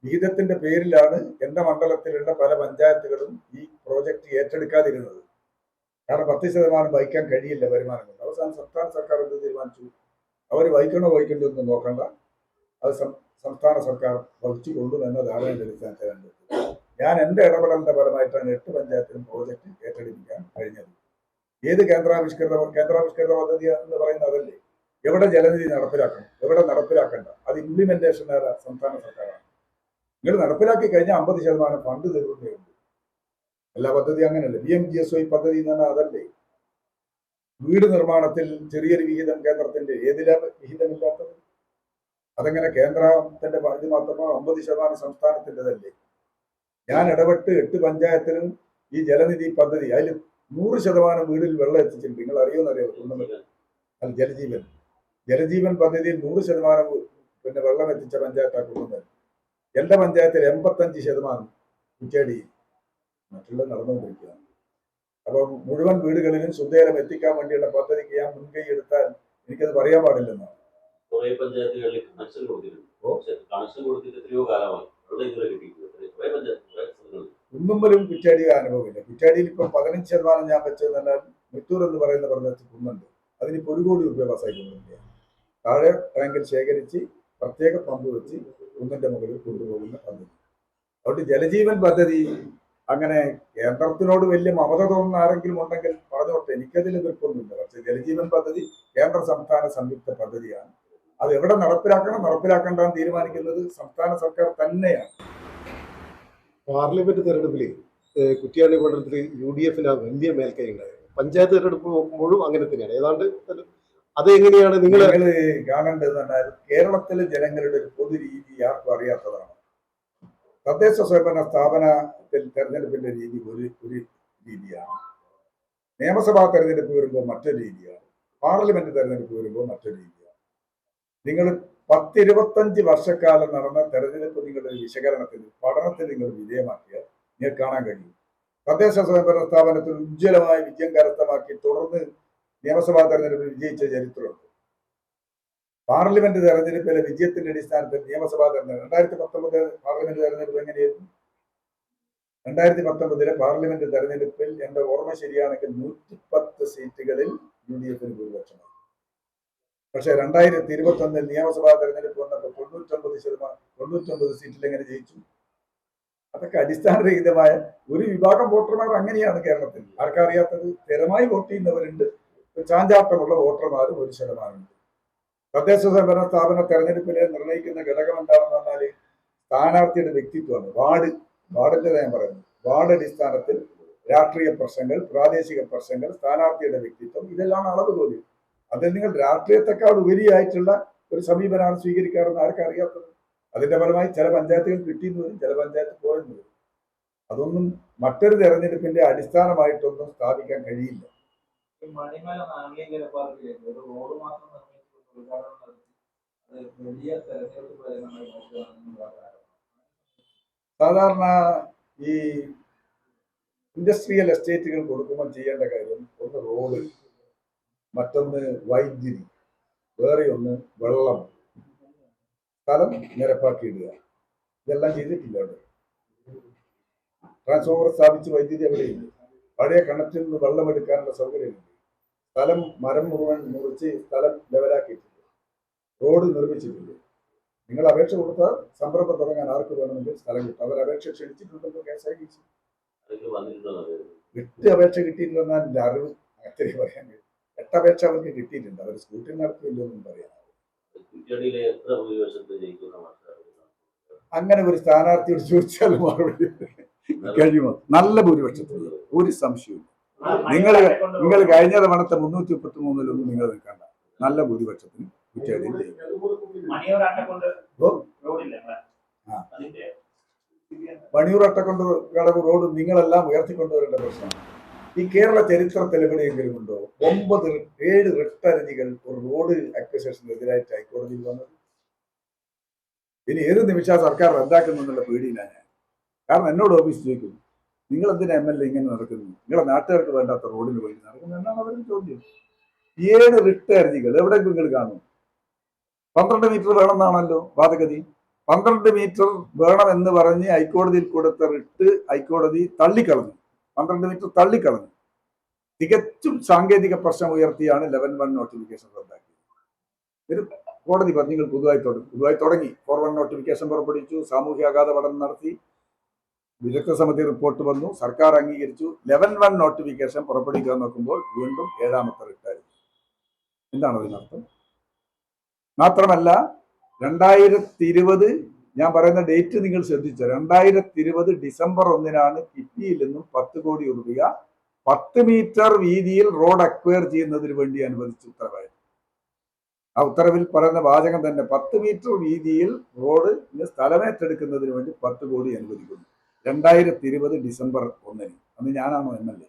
വിഹിതത്തിന്റെ പേരിലാണ് എന്റെ മണ്ഡലത്തിലുള്ള പല പഞ്ചായത്തുകളും ഈ പ്രോജക്റ്റ് ഏറ്റെടുക്കാതിരുന്നത്. കാരണം 10% വഹിക്കാൻ കഴിയില്ല വരുമാനം കൊണ്ട്. അവസാനം സംസ്ഥാന സർക്കാർ എന്ത് തീരുമാനിച്ചു? അവർ വഹിക്കണോ വഹിക്കണ്ടോ എന്ന് നോക്കണ്ട, അത് സംസ്ഥാന സർക്കാർ വഹിച്ചു കൊള്ളുമെന്ന ധാരണയുടെ അടിസ്ഥാനത്തിലാണ് ഞാൻ എൻ്റെ ഇടപെടലിന്റെ ഫലമായിട്ടാണ് 8 പഞ്ചായത്തിലും പ്രോജക്റ്റ് ഏറ്റെടുപ്പിക്കാൻ കഴിഞ്ഞത്. ഏത് കേന്ദ്രാവിഷ്കൃത പദ്ധതി എന്ന് പറയുന്നത് അതല്ലേ? എവിടെ ജലനിധി നടപ്പിലാക്കണം, എവിടെ നടപ്പിലാക്കണ്ട, അത് ഇംപ്ലിമെന്റേഷൻ സംസ്ഥാന സർക്കാരാണ്. നിങ്ങൾ നടപ്പിലാക്കി കഴിഞ്ഞാൽ 50% ഫണ്ട് തരുന്നതുണ്ട്. എല്ലാ പദ്ധതി അങ്ങനെയല്ലേ? PMGSY പദ്ധതി എന്ന് പറഞ്ഞാൽ അതല്ലേ? വീട് നിർമ്മാണത്തിൽ ചെറിയൊരു വിഹിതം കേന്ദ്രത്തിന്റെ, ഏതിലാ വിഹിതമില്ലാത്തത്? അതെങ്ങനെ കേന്ദ്രത്തിന്റെ ഇത് മാത്രമോ? 50% സംസ്ഥാനത്തിൻ്റെതല്ലേ? ഞാൻ ഇടപെട്ട് 8 പഞ്ചായത്തിലും ഈ ജലനിധി പദ്ധതി, അതിൽ 100% വീടിൽ വെള്ളം എത്തിച്ചിട്ടുണ്ട്. നിങ്ങൾ അറിയുമെന്നറിയാമോ? അത് ജലജീവൻ പദ്ധതിയിൽ 100% വെള്ളം എത്തിച്ച പഞ്ചായത്താണ് കുന്നുന്നത്. എൻ്റെ പഞ്ചായത്തിൽ 85% കുറ്റേടി മറ്റുള്ളത് നടന്നുകൊണ്ടിരിക്കുകയാണ്. അപ്പം മുഴുവൻ വീടുകളിലും ശുദ്ധജലം എത്തിക്കാൻ വേണ്ടിയുള്ള പദ്ധതിക്ക് ഞാൻ മുൻകൈ എടുത്താൽ എനിക്കത് പറയാൻ പാടില്ലെന്നാണ്. കുറെ പഞ്ചായത്തുകളിൽ കണക്ഷൻ കൊടുത്തിട്ടുണ്ട്. കണക്ഷൻ കൊടുത്തിട്ട് എത്രയോ കാലമായി വെള്ളം ഇതുവരെ കിട്ടിയിട്ടില്ല. കുറെ പഞ്ചായത്തുകൾ കുന്നുമ്മലും കുറ്റാടി അനുഭവമില്ല. കുറ്റാടിയിൽ ഇപ്പം 15% ഞാൻ വെച്ചതെന്ന് പറഞ്ഞാൽ മുത്തൂർ എന്ന് പറയുന്ന പ്രദേശത്ത് കുന്നുണ്ട്. അതിനിപ്പോൾ 1 കോടി രൂപ പാസ്സായിക്കൊണ്ടിരിക്കുക. താഴെ ടാങ്കിൽ ശേഖരിച്ച് പ്രത്യേക പമ്പ് വെച്ച് കുന്നിന്റെ മുകളിൽ കൊണ്ടുപോകുന്ന പദ്ധതി. അതുകൊണ്ട് ജലജീവൻ പദ്ധതി അങ്ങനെ കേന്ദ്രത്തിനോട് വലിയ മമത തോന്നുന്ന ആരെങ്കിലും ഉണ്ടെങ്കിൽ പറഞ്ഞോട്ടെ, എനിക്കതിൽ എതിർപ്പൊന്നുമില്ല. പക്ഷെ ജലജീവൻ പദ്ധതി കേന്ദ്ര സംസ്ഥാന സംയുക്ത പദ്ധതിയാണ്. അത് എവിടെ നടപ്പിലാക്കണ്ടെന്ന് തീരുമാനിക്കുന്നത് സംസ്ഥാന സർക്കാർ തന്നെയാണ്. പാർലമെന്റ് തെരഞ്ഞെടുപ്പിൽ കുറ്റ്യാടി മണ്ഡലത്തിൽ UDF വലിയ മേൽക്കൈ ഉണ്ടായത്. പഞ്ചായത്ത് തെരഞ്ഞെടുപ്പ് നോക്കുമ്പോഴും അങ്ങനെ തന്നെയാണ് ഏതാണ്ട്. അതെങ്ങനെയാണ് നിങ്ങൾ കാണേണ്ടതെന്ന് പറഞ്ഞാൽ കേരളത്തിലെ ജനങ്ങളുടെ ഒരു പൊതു രീതി ആർക്കും അറിയാത്തതാണ്. തദ്ദേശ സ്വയംഭരണ സ്ഥാപനത്തിൽ തെരഞ്ഞെടുപ്പിന്റെ രീതി ഒരു രീതിയാണ്. നിയമസഭാ തെരഞ്ഞെടുപ്പ് വരുമ്പോൾ മറ്റൊരു രീതിയാണ്. പാർലമെന്റ് തെരഞ്ഞെടുപ്പ് വരുമ്പോൾ മറ്റൊരു രീതിയാണ്. നിങ്ങൾ 10-25 വർഷക്കാലം നടന്ന തെരഞ്ഞെടുപ്പ് നിങ്ങളുടെ വിശകലനത്തിന്, പഠനത്തിന് നിങ്ങൾ വിധേയമാക്കിയാൽ നിങ്ങൾക്ക് കാണാൻ കഴിയും. തദ്ദേശ സ്വയംഭരണ സ്ഥാപനത്തിൽ ഉജ്ജ്വലമായ വിജയം കരസ്ഥമാക്കി തുടർന്ന് നിയമസഭാ തെരഞ്ഞെടുപ്പിൽ വിജയിച്ച ചരിത്രമുണ്ട്. പാർലമെന്റ് തെരഞ്ഞെടുപ്പിലെ വിജയത്തിന്റെ അടിസ്ഥാനത്തിൽ നിയമസഭാ തെരഞ്ഞെടുപ്പ് 2019 പാർലമെന്റ് തെരഞ്ഞെടുപ്പ് എങ്ങനെയായിരുന്നു? 2019 പാർലമെന്റ് തെരഞ്ഞെടുപ്പിൽ എന്റെ ഓർമ്മ ശരിയാണെങ്കിൽ 110 സീറ്റുകളിൽ UDFന് ഭൂരിപക്ഷമായി. പക്ഷെ 2021 നിയമസഭാ തെരഞ്ഞെടുപ്പ് വന്നപ്പോൾ 99 സീറ്റിൽ എങ്ങനെ ജയിച്ചു? അതൊക്കെ അടിസ്ഥാനരഹിതമായ ഒരു വിഭാഗം വോട്ടർമാർ അങ്ങനെയാണ് കേരളത്തിൽ. ആർക്കറിയാത്തത്? സ്ഥിരമായി വോട്ട് ചെയ്യുന്നവരുണ്ട്, ചാഞ്ചാട്ടമുള്ള വോട്ടർമാരും 1% തദ്ദേശ സ്വയംഭരണ സ്ഥാപന തെരഞ്ഞെടുപ്പിലെ നിർണ്ണയിക്കുന്ന ഘടകം എന്താണെന്ന് പറഞ്ഞാൽ സ്ഥാനാർത്ഥിയുടെ വ്യക്തിത്വമാണ്. വാർഡിന്റെ ഞാൻ പറയുന്നത്, വാർഡ് അടിസ്ഥാനത്തിൽ രാഷ്ട്രീയ പ്രശ്നങ്ങൾ, പ്രാദേശിക പ്രശ്നങ്ങൾ, സ്ഥാനാർത്ഥിയുടെ വ്യക്തിത്വം, ഇതെല്ലാം അളവുകോല്. അതിൽ നിങ്ങൾ രാഷ്ട്രീയത്തെക്കാൾ ഉപരിയായിട്ടുള്ള ഒരു സമീപനമാണ് സ്വീകരിക്കാറെന്ന് ആർക്കറിയാത്തത്? അതിന്റെ ഫലമായി ചില പഞ്ചായത്തുകൾ കിട്ടിയെന്ന് വരും, ചില പഞ്ചായത്ത് പോയെന്ന് വരും. അതൊന്നും മറ്റൊരു തെരഞ്ഞെടുപ്പിന്റെ അടിസ്ഥാനമായിട്ടൊന്നും സ്ഥാപിക്കാൻ കഴിയില്ല. മണിമല നാഗേന്ദ്ര പാർക്കിലേക്ക് ഒരു റോഡ് മാത്രം നിർമ്മിച്ചു ഉദ്ഘാടനം നടത്തി. അത് വലിയ തെരഞ്ഞെടുപ്പ് ഫലമായി നോക്കുകയാണെന്ന് സാധാരണ ഈ ഇൻഡസ്ട്രിയൽ എസ്റ്റേറ്റുകൾ കൊടുക്കുമ്പോൾ ചെയ്യേണ്ട കാര്യം, ഒന്ന് റോഡ്, മറ്റൊന്ന് വൈദ്യുതി, വേറെ ഒന്ന് വെള്ളം, സ്ഥലം നിരപ്പാക്കിയിടുക. ഇതെല്ലാം ചെയ്തിട്ടില്ല. അവിടെ ട്രാൻസ്ഫോമർ സ്ഥാപിച്ച് വൈദ്യുതി എവിടെയില്ല. പഴയ കിണറ്റിൽ നിന്ന് വെള്ളം എടുക്കാനുള്ള സൗകര്യമില്ല. സ്ഥലം മരം മുഴുവൻ മുറിച്ച് സ്ഥലം ലെവലാക്കിയിട്ടില്ല. റോഡ് നിർമ്മിച്ചിട്ടില്ല. നിങ്ങൾ അപേക്ഷ കൊടുത്താൽ സംരംഭം തുടങ്ങാൻ ആർക്ക് വേണമെങ്കിൽ സ്ഥലം കിട്ടും. അവർ അപേക്ഷ ക്ഷണിച്ചിട്ടുണ്ടല്ലോ, കേസായി 8 അപേക്ഷ കിട്ടിയിട്ടുണ്ടെന്നാണ് എൻ്റെ അറിവ്. അങ്ങനെ പറയാൻ കഴിയും. 8 അപേക്ഷ അവർക്ക് കിട്ടിയിട്ടുണ്ട്. അവർ സ്കൂട്ടിൽ നടത്തിയില്ലോ എന്നും പറയാം. അങ്ങനെ ഒരു സ്ഥാനാർത്ഥിയോട് ചോദിച്ചാൽ മറുപടി കഴിയുമോ? നല്ല ഭൂരിപക്ഷത്തിൽ ഒരു സംശയവും. നിങ്ങൾ കഴിഞ്ഞ തവണത്തെ 333 നിങ്ങൾ നിൽക്കണ്ട. നല്ല ഭൂരിപക്ഷത്തിന് കുറ്റ്യാടിയിൽ മണിയൂർ അട്ടക്കൊണ്ട് കടവ് റോഡ് നിങ്ങളെല്ലാം ഉയർത്തിക്കൊണ്ടുവരേണ്ട പ്രശ്നമാണ്. ഈ കേരള ചരിത്രത്തിൽ എവിടെയെങ്കിലും ഉണ്ടോ 7 റിട്ട് ഹർജികൾ ഒരു റോഡ് അക്വിസിഷനെതിരായിട്ട് ഹൈക്കോടതിയിൽ വന്നത്? ഇനി ഏത് നിമിഷം സർക്കാർ റദ്ദാക്കുന്നുള്ള പേടിയിലാണ് ഞാൻ. കാരണം എന്നോട് ഓഫീസ് ചോദിക്കുന്നു, നിങ്ങൾ എന്തിനാ MLA ഇങ്ങനെ നടക്കുന്നു, നിങ്ങളെ നാട്ടുകാർക്ക് വേണ്ടാത്ത റോഡിന് വേണ്ടി നടക്കുന്നു എന്നാണ് അവരുടെ ചോദ്യം. 7 റിട്ട് ഹർജികൾ എവിടെ നിങ്ങൾ കാണും? 12 മീറ്റർ വേണമെന്നാണല്ലോ വാദഗതി. 12 മീറ്റർ വേണമെന്ന് പറഞ്ഞ് ഹൈക്കോടതിയിൽ കൊടുത്ത റിട്ട് ഹൈക്കോടതി തള്ളിക്കളഞ്ഞു. 12 മീറ്റർ തള്ളിക്കളഞ്ഞു. തികച്ചും സാങ്കേതിക പ്രശ്നം ഉയർത്തിയാണ് 11-1 നോട്ടിഫിക്കേഷൻ റദ്ദാക്കിയത്. ഒരു കോടതി പറഞ്ഞു നിങ്ങൾ പുതുതായി തുടങ്ങി 4-1 നോട്ടിഫിക്കേഷൻ പുറപ്പെടുവിച്ചു, സാമൂഹ്യാഘാത പഠനം നടത്തി, വിദഗ്ധ സമിതി റിപ്പോർട്ട് വന്നു, സർക്കാർ അംഗീകരിച്ചു. 11-1 നോട്ടിഫിക്കേഷൻ പുറപ്പെടുവിക്കാൻ നോക്കുമ്പോൾ വീണ്ടും 7ാമത്തെ റിട്ടായിരുന്നു. എന്താണ് അതിനർത്ഥം? മാത്രമല്ല 2020 ഞാൻ പറയുന്ന ഡേറ്റ് നിങ്ങൾ ശ്രദ്ധിച്ചോ, 2020 ഡിസംബർ 1 കിഫ്ബിയിൽ നിന്നും 10 കോടി രൂപ 10 മീറ്റർ വീതിയിൽ റോഡ് അക്വയർ ചെയ്യുന്നതിന് വേണ്ടി അനുവദിച്ച ഉത്തരവായി. ആ ഉത്തരവിൽ പറയുന്ന വാചകം തന്നെ 10 മീറ്റർ വീതിയിൽ റോഡ് സ്ഥലമേറ്റെടുക്കുന്നതിന് വേണ്ടി 10 കോടി അനുവദിക്കുന്നു. 2020 ഡിസംബർ 1. അന്ന് ഞാനാണോ MLA?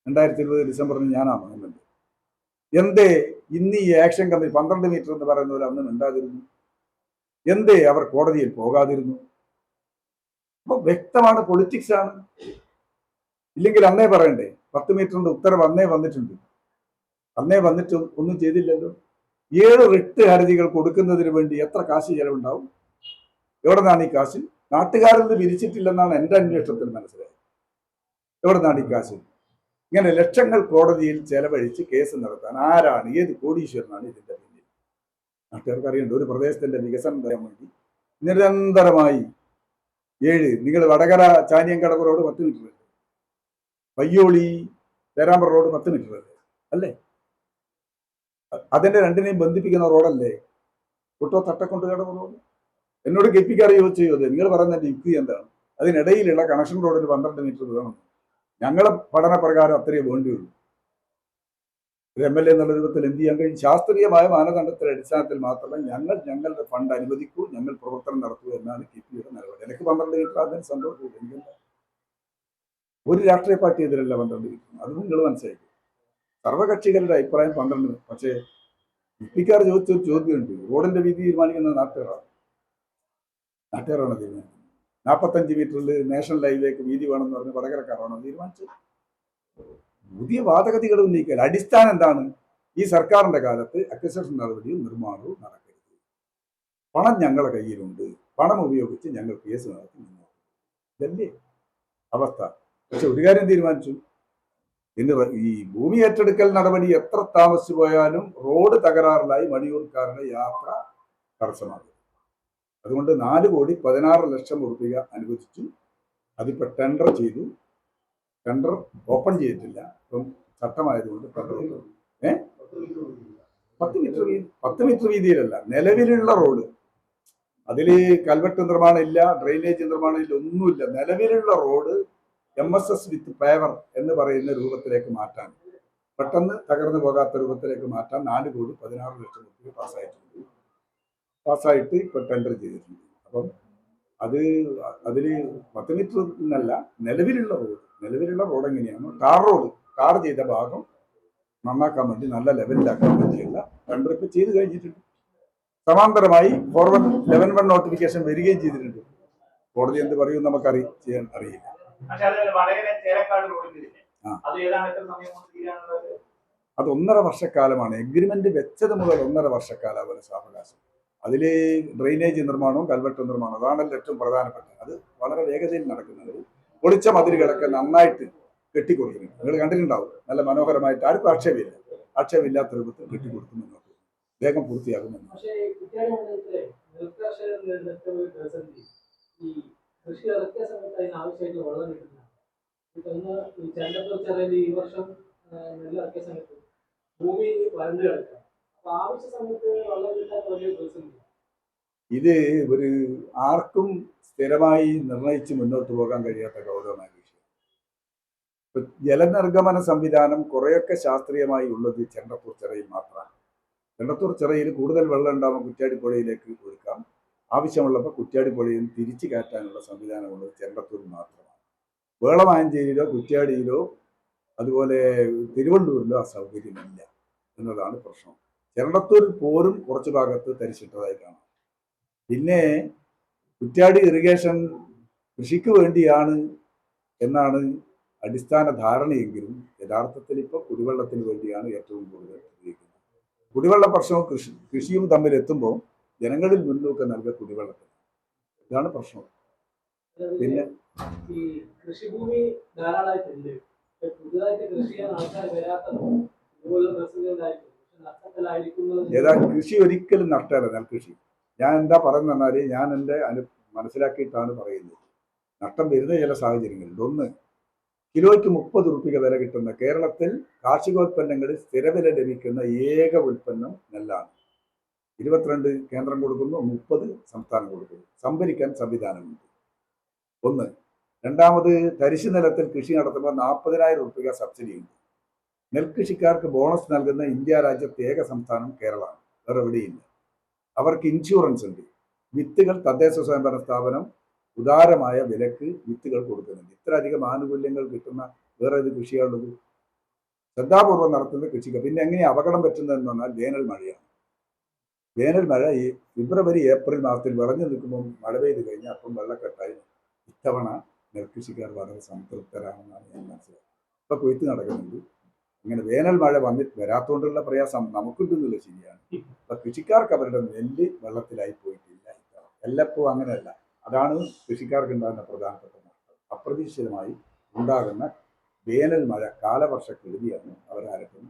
2020 ഡിസംബറിന് ഞാനാണോ MLA? എന്തേ ഇന്ന് ഈ ആക്ഷൻ കമ്മിറ്റി 12 മീറ്റർ എന്ന് പറയുന്ന പോലെ അന്ന് ഉണ്ടാതിരുന്നു? എന്തേ അവർ കോടതിയിൽ പോകാതിരുന്നു? അപ്പൊ വ്യക്തമാണ്, പൊളിറ്റിക്സ് ആണ്. ഇല്ലെങ്കിൽ അന്നേ പറയണ്ടേ? 10 മീറ്ററിന്റെ ഉത്തരവ് അന്നേ വന്നിട്ടുണ്ട്. അന്നേ വന്നിട്ട് ഒന്നും ചെയ്തില്ലല്ലോ. 7 റിട്ട് ഹർജികൾ കൊടുക്കുന്നതിന് വേണ്ടി എത്ര കാശ് ചെലവുണ്ടാവും? എവിടെ നിന്നാണ് ഈ കാശ്? നാട്ടുകാരിൽ നിന്ന് പിരിച്ചിട്ടില്ലെന്നാണ് എൻ്റെ അന്വേഷണത്തിൽ മനസ്സിലായത്. എവിടെ നിന്നാണ് ഈ കാശ്? ഇങ്ങനെ ലക്ഷങ്ങൾ കോടതിയിൽ ചെലവഴിച്ച് കേസ് നടത്താൻ ആരാണ്, ഏത് കോടീശ്വരനാണ് ഇതിന്റെ പിന്നിൽ? നാട്ടുകാർക്ക് അറിയേണ്ട. ഒരു പ്രദേശത്തിന്റെ വികസനം തരാൻ വേണ്ടി നിരന്തരമായി 7 നിങ്ങൾ വടകര ചാനിയങ്കടവ് റോഡ് 10 മീറ്റർ അല്ലേ? പയ്യോളി പേരാമ്പ്ര റോഡ് 10 മീറ്റർ അല്ലേ? അതിന്റെ രണ്ടിനെയും ബന്ധിപ്പിക്കുന്ന റോഡല്ലേ കുട്ടോ തട്ടക്കൊണ്ട് കടവ് റോഡ്? എന്നോട് കെപ്പിക്കാർ ചോദിച്ചത് നിങ്ങൾ പറയുന്നതിന്റെ യുക്തി എന്താണ്? അതിനിടയിലുള്ള കണക്ഷൻ റോഡിൽ 12 മീറ്റർ വേണം. ഞങ്ങളെ പഠനപ്രകാരം അത്രയേ വേണ്ടിയുള്ളൂ. ഒരു MLA എന്നുള്ള രൂപത്തിൽ എന്ത് ചെയ്യാൻ കഴിയും? ശാസ്ത്രീയമായ മാനദണ്ഡത്തിന്റെ അടിസ്ഥാനത്തിൽ മാത്രമേ ഞങ്ങളുടെ ഫണ്ട് അനുവദിക്കൂ, ഞങ്ങൾ പ്രവർത്തനം നടത്തൂ എന്നാണ് കിഫ്ബിയുടെ നിലപാട്. എനിക്ക് 12 മീറ്റർ അതിന് സന്തോഷമില്ല. എനിക്കെന്താ, ഒരു രാഷ്ട്രീയ പാർട്ടി എതിരല്ല 12 മീറ്റർ. അത് നിങ്ങൾ മനസ്സിലാക്കി. സർവകക്ഷികളുടെ അഭിപ്രായം 12. പക്ഷേ കിഫ്ബിക്കാർ ചോദിച്ചൊരു ചോദ്യമുണ്ട്. റോഡിന്റെ വീതി തീരുമാനിക്കുന്നത് നാട്ടുകാരാണ് തീരുമാനിക്കുന്നത്. 45 മീറ്ററിൽ നാഷണൽ ഹൈവേക്ക് വീതി വേണമെന്ന് പറഞ്ഞ് വടകരക്കാരാണോ തീരുമാനിച്ചത്? പുതിയ വാദഗതികൾ ഉന്നയിക്കാൻ അടിസ്ഥാനം എന്താണ്? ഈ സർക്കാരിന്റെ കാലത്ത് അക്വിസിഷൻ നടപടിയും നിർമ്മാണവും നടക്കരുത്, പണം ഞങ്ങളുടെ കയ്യിലുണ്ട്, പണം ഉപയോഗിച്ച് ഞങ്ങൾ കേസ് നടത്തി മുന്നോട്ട്. ഇതല്ലേ അവസ്ഥ? പക്ഷെ ഒരു കാര്യം തീരുമാനിച്ചു, ഇന്ന് ഈ ഭൂമി ഏറ്റെടുക്കൽ നടപടി എത്ര താമസിച്ചു പോയാലും റോഡ് തകരാറിലായി മണിയൂർക്കാരുടെ യാത്ര തടസ്സമാകും. അതുകൊണ്ട് 4,16,00,000 രൂപ അനുവദിച്ചു. അതിപ്പോൾ ടെൻഡർ ചെയ്തു. ടെൻഡർ ഓപ്പൺ ചെയ്തിട്ടില്ല. ഇപ്പം ചട്ടമായതുകൊണ്ട് ടെൻഡർ 10 മീറ്റർ വീതിയിലല്ല, നിലവിലുള്ള റോഡ്. അതിൽ കൽവെട്ട് നിർമ്മാണം ഇല്ല, ഡ്രെയിനേജ് നിർമ്മാണം ഇല്ല, ഒന്നുമില്ല. നിലവിലുള്ള റോഡ് MSS വിത്ത് പേവർ എന്ന് പറയുന്ന രൂപത്തിലേക്ക് മാറ്റാൻ, പെട്ടെന്ന് തകർന്നു പോകാത്ത രൂപത്തിലേക്ക് മാറ്റാൻ 4,16,00,000 രൂപ പാസ്സായിട്ട് ഇപ്പൊ ടെൻഡർ ചെയ്തിട്ടുണ്ട്. അപ്പം അതിൽ 10 മീറ്റർ എന്നല്ല, നിലവിലുള്ള റോഡ് എങ്ങനെയാണ്? ടാർ ചെയ്ത ഭാഗം നന്നാക്കാൻ വേണ്ടി, നല്ല ലെവലിലാക്കാൻ വേണ്ടിയുള്ള ടെൻഡർ ഇപ്പൊ ചെയ്ത് കഴിഞ്ഞിട്ടുണ്ട്. സമാന്തരമായി 11-1 നോട്ടിഫിക്കേഷൻ വരികയും ചെയ്തിട്ടുണ്ട്. കോടതി എന്ത് പറയും നമുക്ക് ചെയ്യാൻ അറിയില്ല. അത് 1.5 വർഷക്കാലമാണ്. എഗ്രിമെന്റ് വെച്ചത് മുതൽ 1.5 വർഷക്കാലം പോലെ സാവകാശം. അതിൽ ഡ്രെയിനേജ് നിർമ്മാണവും കൽവെട്ട് നിർമ്മാണവും അതാണല്ലോ ഏറ്റവും പ്രധാനപ്പെട്ടത്. അത് വളരെ വേഗതയിൽ നടക്കുന്നത്. പൊളിച്ച മതിലുകളൊക്കെ നന്നായിട്ട് കെട്ടിക്കൊടുക്കുന്നുണ്ട്. നിങ്ങൾ കണ്ടിട്ടുണ്ടാവും. നല്ല മനോഹരമായിട്ട്, ആർക്കും ആക്ഷേപമില്ലാത്ത രൂപത്തിൽ കെട്ടിക്കൊടുക്കുന്നു. വേഗം പൂർത്തിയാകുന്നുണ്ട്. കൃഷി ഇറക്കിയ സമയത്ത് അതിന് ആവശ്യമായിട്ട് വെള്ളം കിട്ടുന്ന ഈ വർഷം നെല്ല് ഇറക്കിയ സമയത്ത് ഭൂമി വരണ്ടു കിടക്കുക. അപ്പൊ ആവശ്യ സമയത്ത് വെള്ളം കിട്ടാത്ത വലിയ പ്രതിസന്ധി. ഇത് ഒരു ആർക്കും സ്ഥിരമായി നിർണയിച്ച് മുന്നോട്ട് പോകാൻ കഴിയാത്ത ഗൗരവമായ വിഷയം. ഇപ്പൊ ജലനിർഗമന സംവിധാനം കുറെയൊക്കെ ശാസ്ത്രീയമായി ഉള്ളത് ചെണ്ടത്തൂർ ചിറയിൽ മാത്രമാണ്. ചെണ്ടത്തൂർ ചിറയിൽ കൂടുതൽ വെള്ളം ഉണ്ടാകുമ്പോൾ കുറ്റ്യാടിപ്പുഴയിലേക്ക് ഒഴുക്കാം. ആവശ്യമുള്ളപ്പോൾ കുറ്റ്യാടിപ്പുഴയിൽ തിരിച്ചു കയറ്റാനുള്ള സംവിധാനമുള്ളത് ചെണ്ടത്തൂരിൽ മാത്രമാണ്. വേളമാഞ്ചേരിയിലോ കുറ്റ്യാടിയിലോ അതുപോലെ തിരുവള്ളൂരിലോ ആ സൗകര്യമില്ല എന്നതാണ് പ്രശ്നം. ചെണ്ടത്തൂരിൽ പോലും കുറച്ച് ഭാഗത്ത് തരിച്ചിട്ടതായി കാണാം. പിന്നെ കുറ്റ്യാടി ഇറിഗേഷൻ കൃഷിക്ക് വേണ്ടിയാണ് എന്നാണ് അടിസ്ഥാന ധാരണയെങ്കിലും യഥാർത്ഥത്തിൽ ഇപ്പോൾ കുടിവെള്ളത്തിന് വേണ്ടിയാണ് ഏറ്റവും കൂടുതൽ ഉപയോഗിക്കുന്നത്. കുടിവെള്ള പ്രശ്നവും കൃഷിയും തമ്മിൽ എത്തുമ്പോൾ ജനങ്ങളിൽ മുൻതൂക്കം നൽകുക കുടിവെള്ളത്തിന്. ഇതാണ് പ്രശ്നം. പിന്നെ ഈ കൃഷിഭൂമി ധാരാളമായിട്ടുണ്ട്. പക്ഷെ പുതുതായിട്ട് കൃഷി ചെയ്യാൻ ആൾക്കാർ വരാത്തതും ഇതുപോലെ പ്രതിസന്ധി ഉണ്ടായിരിക്കും. പക്ഷെ നഷ്ടത്തിലായിരിക്കുന്നത് ഏതാ കൃഷി ഒരിക്കലും നഷ്ടമല്ല. നെൽകൃഷി ഞാൻ എന്താ പറയുന്നത് പറഞ്ഞാൽ ഞാൻ എൻ്റെ മനസ്സിലാക്കിയിട്ടാണ് പറയുന്നത്. നഷ്ടം വരുന്ന ചില സാഹചര്യങ്ങളുണ്ട്. ഒന്ന്, കിലോയ്ക്ക് 30 രൂപ വില കിട്ടുന്ന കേരളത്തിൽ കാർഷികോൽപ്പന്നങ്ങളിൽ സ്ഥിരവില ലഭിക്കുന്ന ഏക ഉൽപ്പന്നം നെല്ലാണ്. 22 കേന്ദ്രം കൊടുക്കുന്നു, 30 സംസ്ഥാനം കൊടുക്കുന്നു. സംഭരിക്കാൻ സംവിധാനമുണ്ട്. ഒന്ന്. രണ്ടാമത്, തരിശു നിലത്തിൽ കൃഷി നടത്തുമ്പോൾ 40,000 രൂപ സബ്സിഡി ഉണ്ട്. നെൽകൃഷിക്കാർക്ക് ബോണസ് നൽകുന്ന ഇന്ത്യ രാജ്യത്തെ ഏക സംസ്ഥാനം കേരളമാണ്. വേറെ എവിടെയില്ല. അവർക്ക് ഇൻഷുറൻസ് ഉണ്ട്. വിത്തുകൾ തദ്ദേശ സ്വയംഭരണ സ്ഥാപനം ഉദാരമായ വിലക്ക് വിത്തുകൾ കൊടുക്കുന്നുണ്ട്. ഇത്രയധികം ആനുകൂല്യങ്ങൾ കിട്ടുന്ന വേറെ ഏത് കൃഷിയാണുള്ളത്? ശ്രദ്ധാപൂർവം നടത്തുന്ന കൃഷിക്ക്. പിന്നെ എങ്ങനെയാണ് അപകടം പറ്റുന്നതെന്ന് പറഞ്ഞാൽ വേനൽ മഴയാണ്. വേനൽ മഴ ഈ ഫെബ്രുവരി ഏപ്രിൽ മാസത്തിൽ വിളഞ്ഞു നിൽക്കുമ്പോൾ മഴ പെയ്ത് കഴിഞ്ഞാൽ അപ്പം വെള്ളക്കെട്ടായി. ഇത്തവണ നെൽകൃഷിക്കാർ വളരെ സംതൃപ്തരാണെന്നാണ് ഞാൻ മനസ്സിലാക്കുന്നത്. ഇപ്പൊ കൊയ്ത്ത് നടക്കുന്നുണ്ട്. ഇങ്ങനെ വേനൽ മഴ വരാത്തോണ്ടുള്ള പ്രയാസം നമുക്കുണ്ടെന്നില്ല, ശരിയാണ്. അപ്പൊ കൃഷിക്കാർക്ക് അവരുടെ നെല്ല് വെള്ളത്തിലായി പോയിട്ടില്ല. എല്ലപ്പോഴും അങ്ങനെയല്ല. അതാണ് കൃഷിക്കാർക്ക് ഉണ്ടാകുന്ന പ്രധാനപ്പെട്ട നഷ്ടം. അപ്രതീക്ഷിതമായി ഉണ്ടാകുന്ന വേനൽ മഴ കാലവർഷക്കെടുതിയാണ് അവരാരക്കും.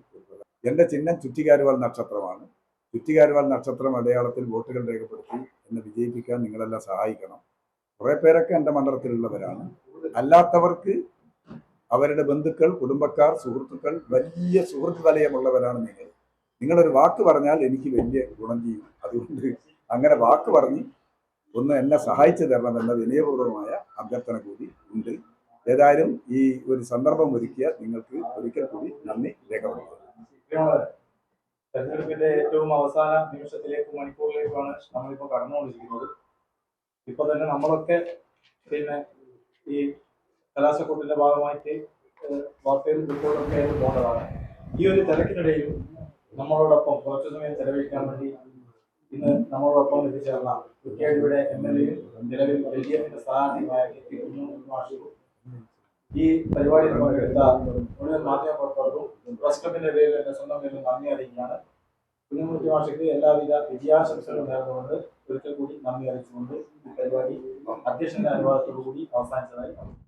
എൻ്റെ ചിഹ്നം ചുറ്റിക്കാരുവാൽ നക്ഷത്രമാണ്. ചുറ്റിക്കാരുവാൽ നക്ഷത്രം അടയാളത്തിൽ വോട്ടുകൾ രേഖപ്പെടുത്തി എന്നെ വിജയിപ്പിക്കാൻ നിങ്ങളെല്ലാം സഹായിക്കണം. കുറെ പേരൊക്കെ എൻ്റെ മണ്ഡലത്തിലുള്ളവരാണ്. അല്ലാത്തവർക്ക് അവരുടെ ബന്ധുക്കൾ, കുടുംബക്കാർ, സുഹൃത്തുക്കൾ, വലിയ സുഹൃത്ത് വലയമുള്ളവരാണ് നിങ്ങൾ. നിങ്ങളൊരു വാക്ക് പറഞ്ഞാൽ എനിക്ക് വലിയ ഗുണം ചെയ്യും. അതുകൊണ്ട് അങ്ങനെ വാക്ക് പറഞ്ഞ് ഒന്ന് എന്നെ സഹായിച്ചു തരണമെന്ന വിനയപൂർവ്വമായ അഭ്യർത്ഥന കൂടി ഉണ്ട്. ഏതായാലും ഈ ഒരു സന്ദർഭം ഒരുക്കിയ നിങ്ങൾക്ക് ഒരിക്കൽ കൂടി നന്ദി രേഖപ്പെടുത്തുന്നു. തെരഞ്ഞെടുപ്പിന്റെ ഏറ്റവും അവസാന നിമിഷത്തിലേക്ക് മണിക്കൂറിലേക്കാണ് നമ്മളിപ്പോൾ കടന്നുകൊണ്ടിരിക്കുന്നത്. ഇപ്പൊ തന്നെ നമ്മളൊക്കെ പിന്നെ ഈ കലാശക്കൊട്ടിന്റെ ഭാഗമായിട്ട് വാർത്തയിൽ റിപ്പോർട്ടൊക്കെ ആയിട്ട് പോകേണ്ടതാണ്. ഈ ഒരു തിരക്കിനിടയിൽ നമ്മളോടൊപ്പം കുറച്ചു സമയം ചെലവഴിക്കാൻ വേണ്ടി ഇന്ന് നമ്മളോടൊപ്പം എത്തിച്ചേർന്ന കുറ്റ്യാടിയുടെ MLA നിലവിൽ LDF സ്ഥാനാർത്ഥിയുമായ KT കുഞ്ഞുമുട്ടി മാഷിക്കും ഈ പരിപാടിയിൽ പങ്കെടുത്ത മുഴുവൻ മാധ്യമപ്രവർത്തകർക്കും പ്രസ് ക്ലബിന്റെ പേരിൽ എന്റെ സ്വന്തം പേരിൽ നന്ദി അറിയിക്കുകയാണ്. കുഞ്ഞുമുട്ടി മാഷിക്ക് എല്ലാവിധ വിജയാശംസകളും നേർന്നുകൊണ്ട് ഒരിക്കൽ കൂടി നന്ദി അറിയിച്ചുകൊണ്ട് ഈ പരിപാടി അധ്യക്ഷന്റെ അനുവാദത്തോടു കൂടി അവസാനിച്ചതായി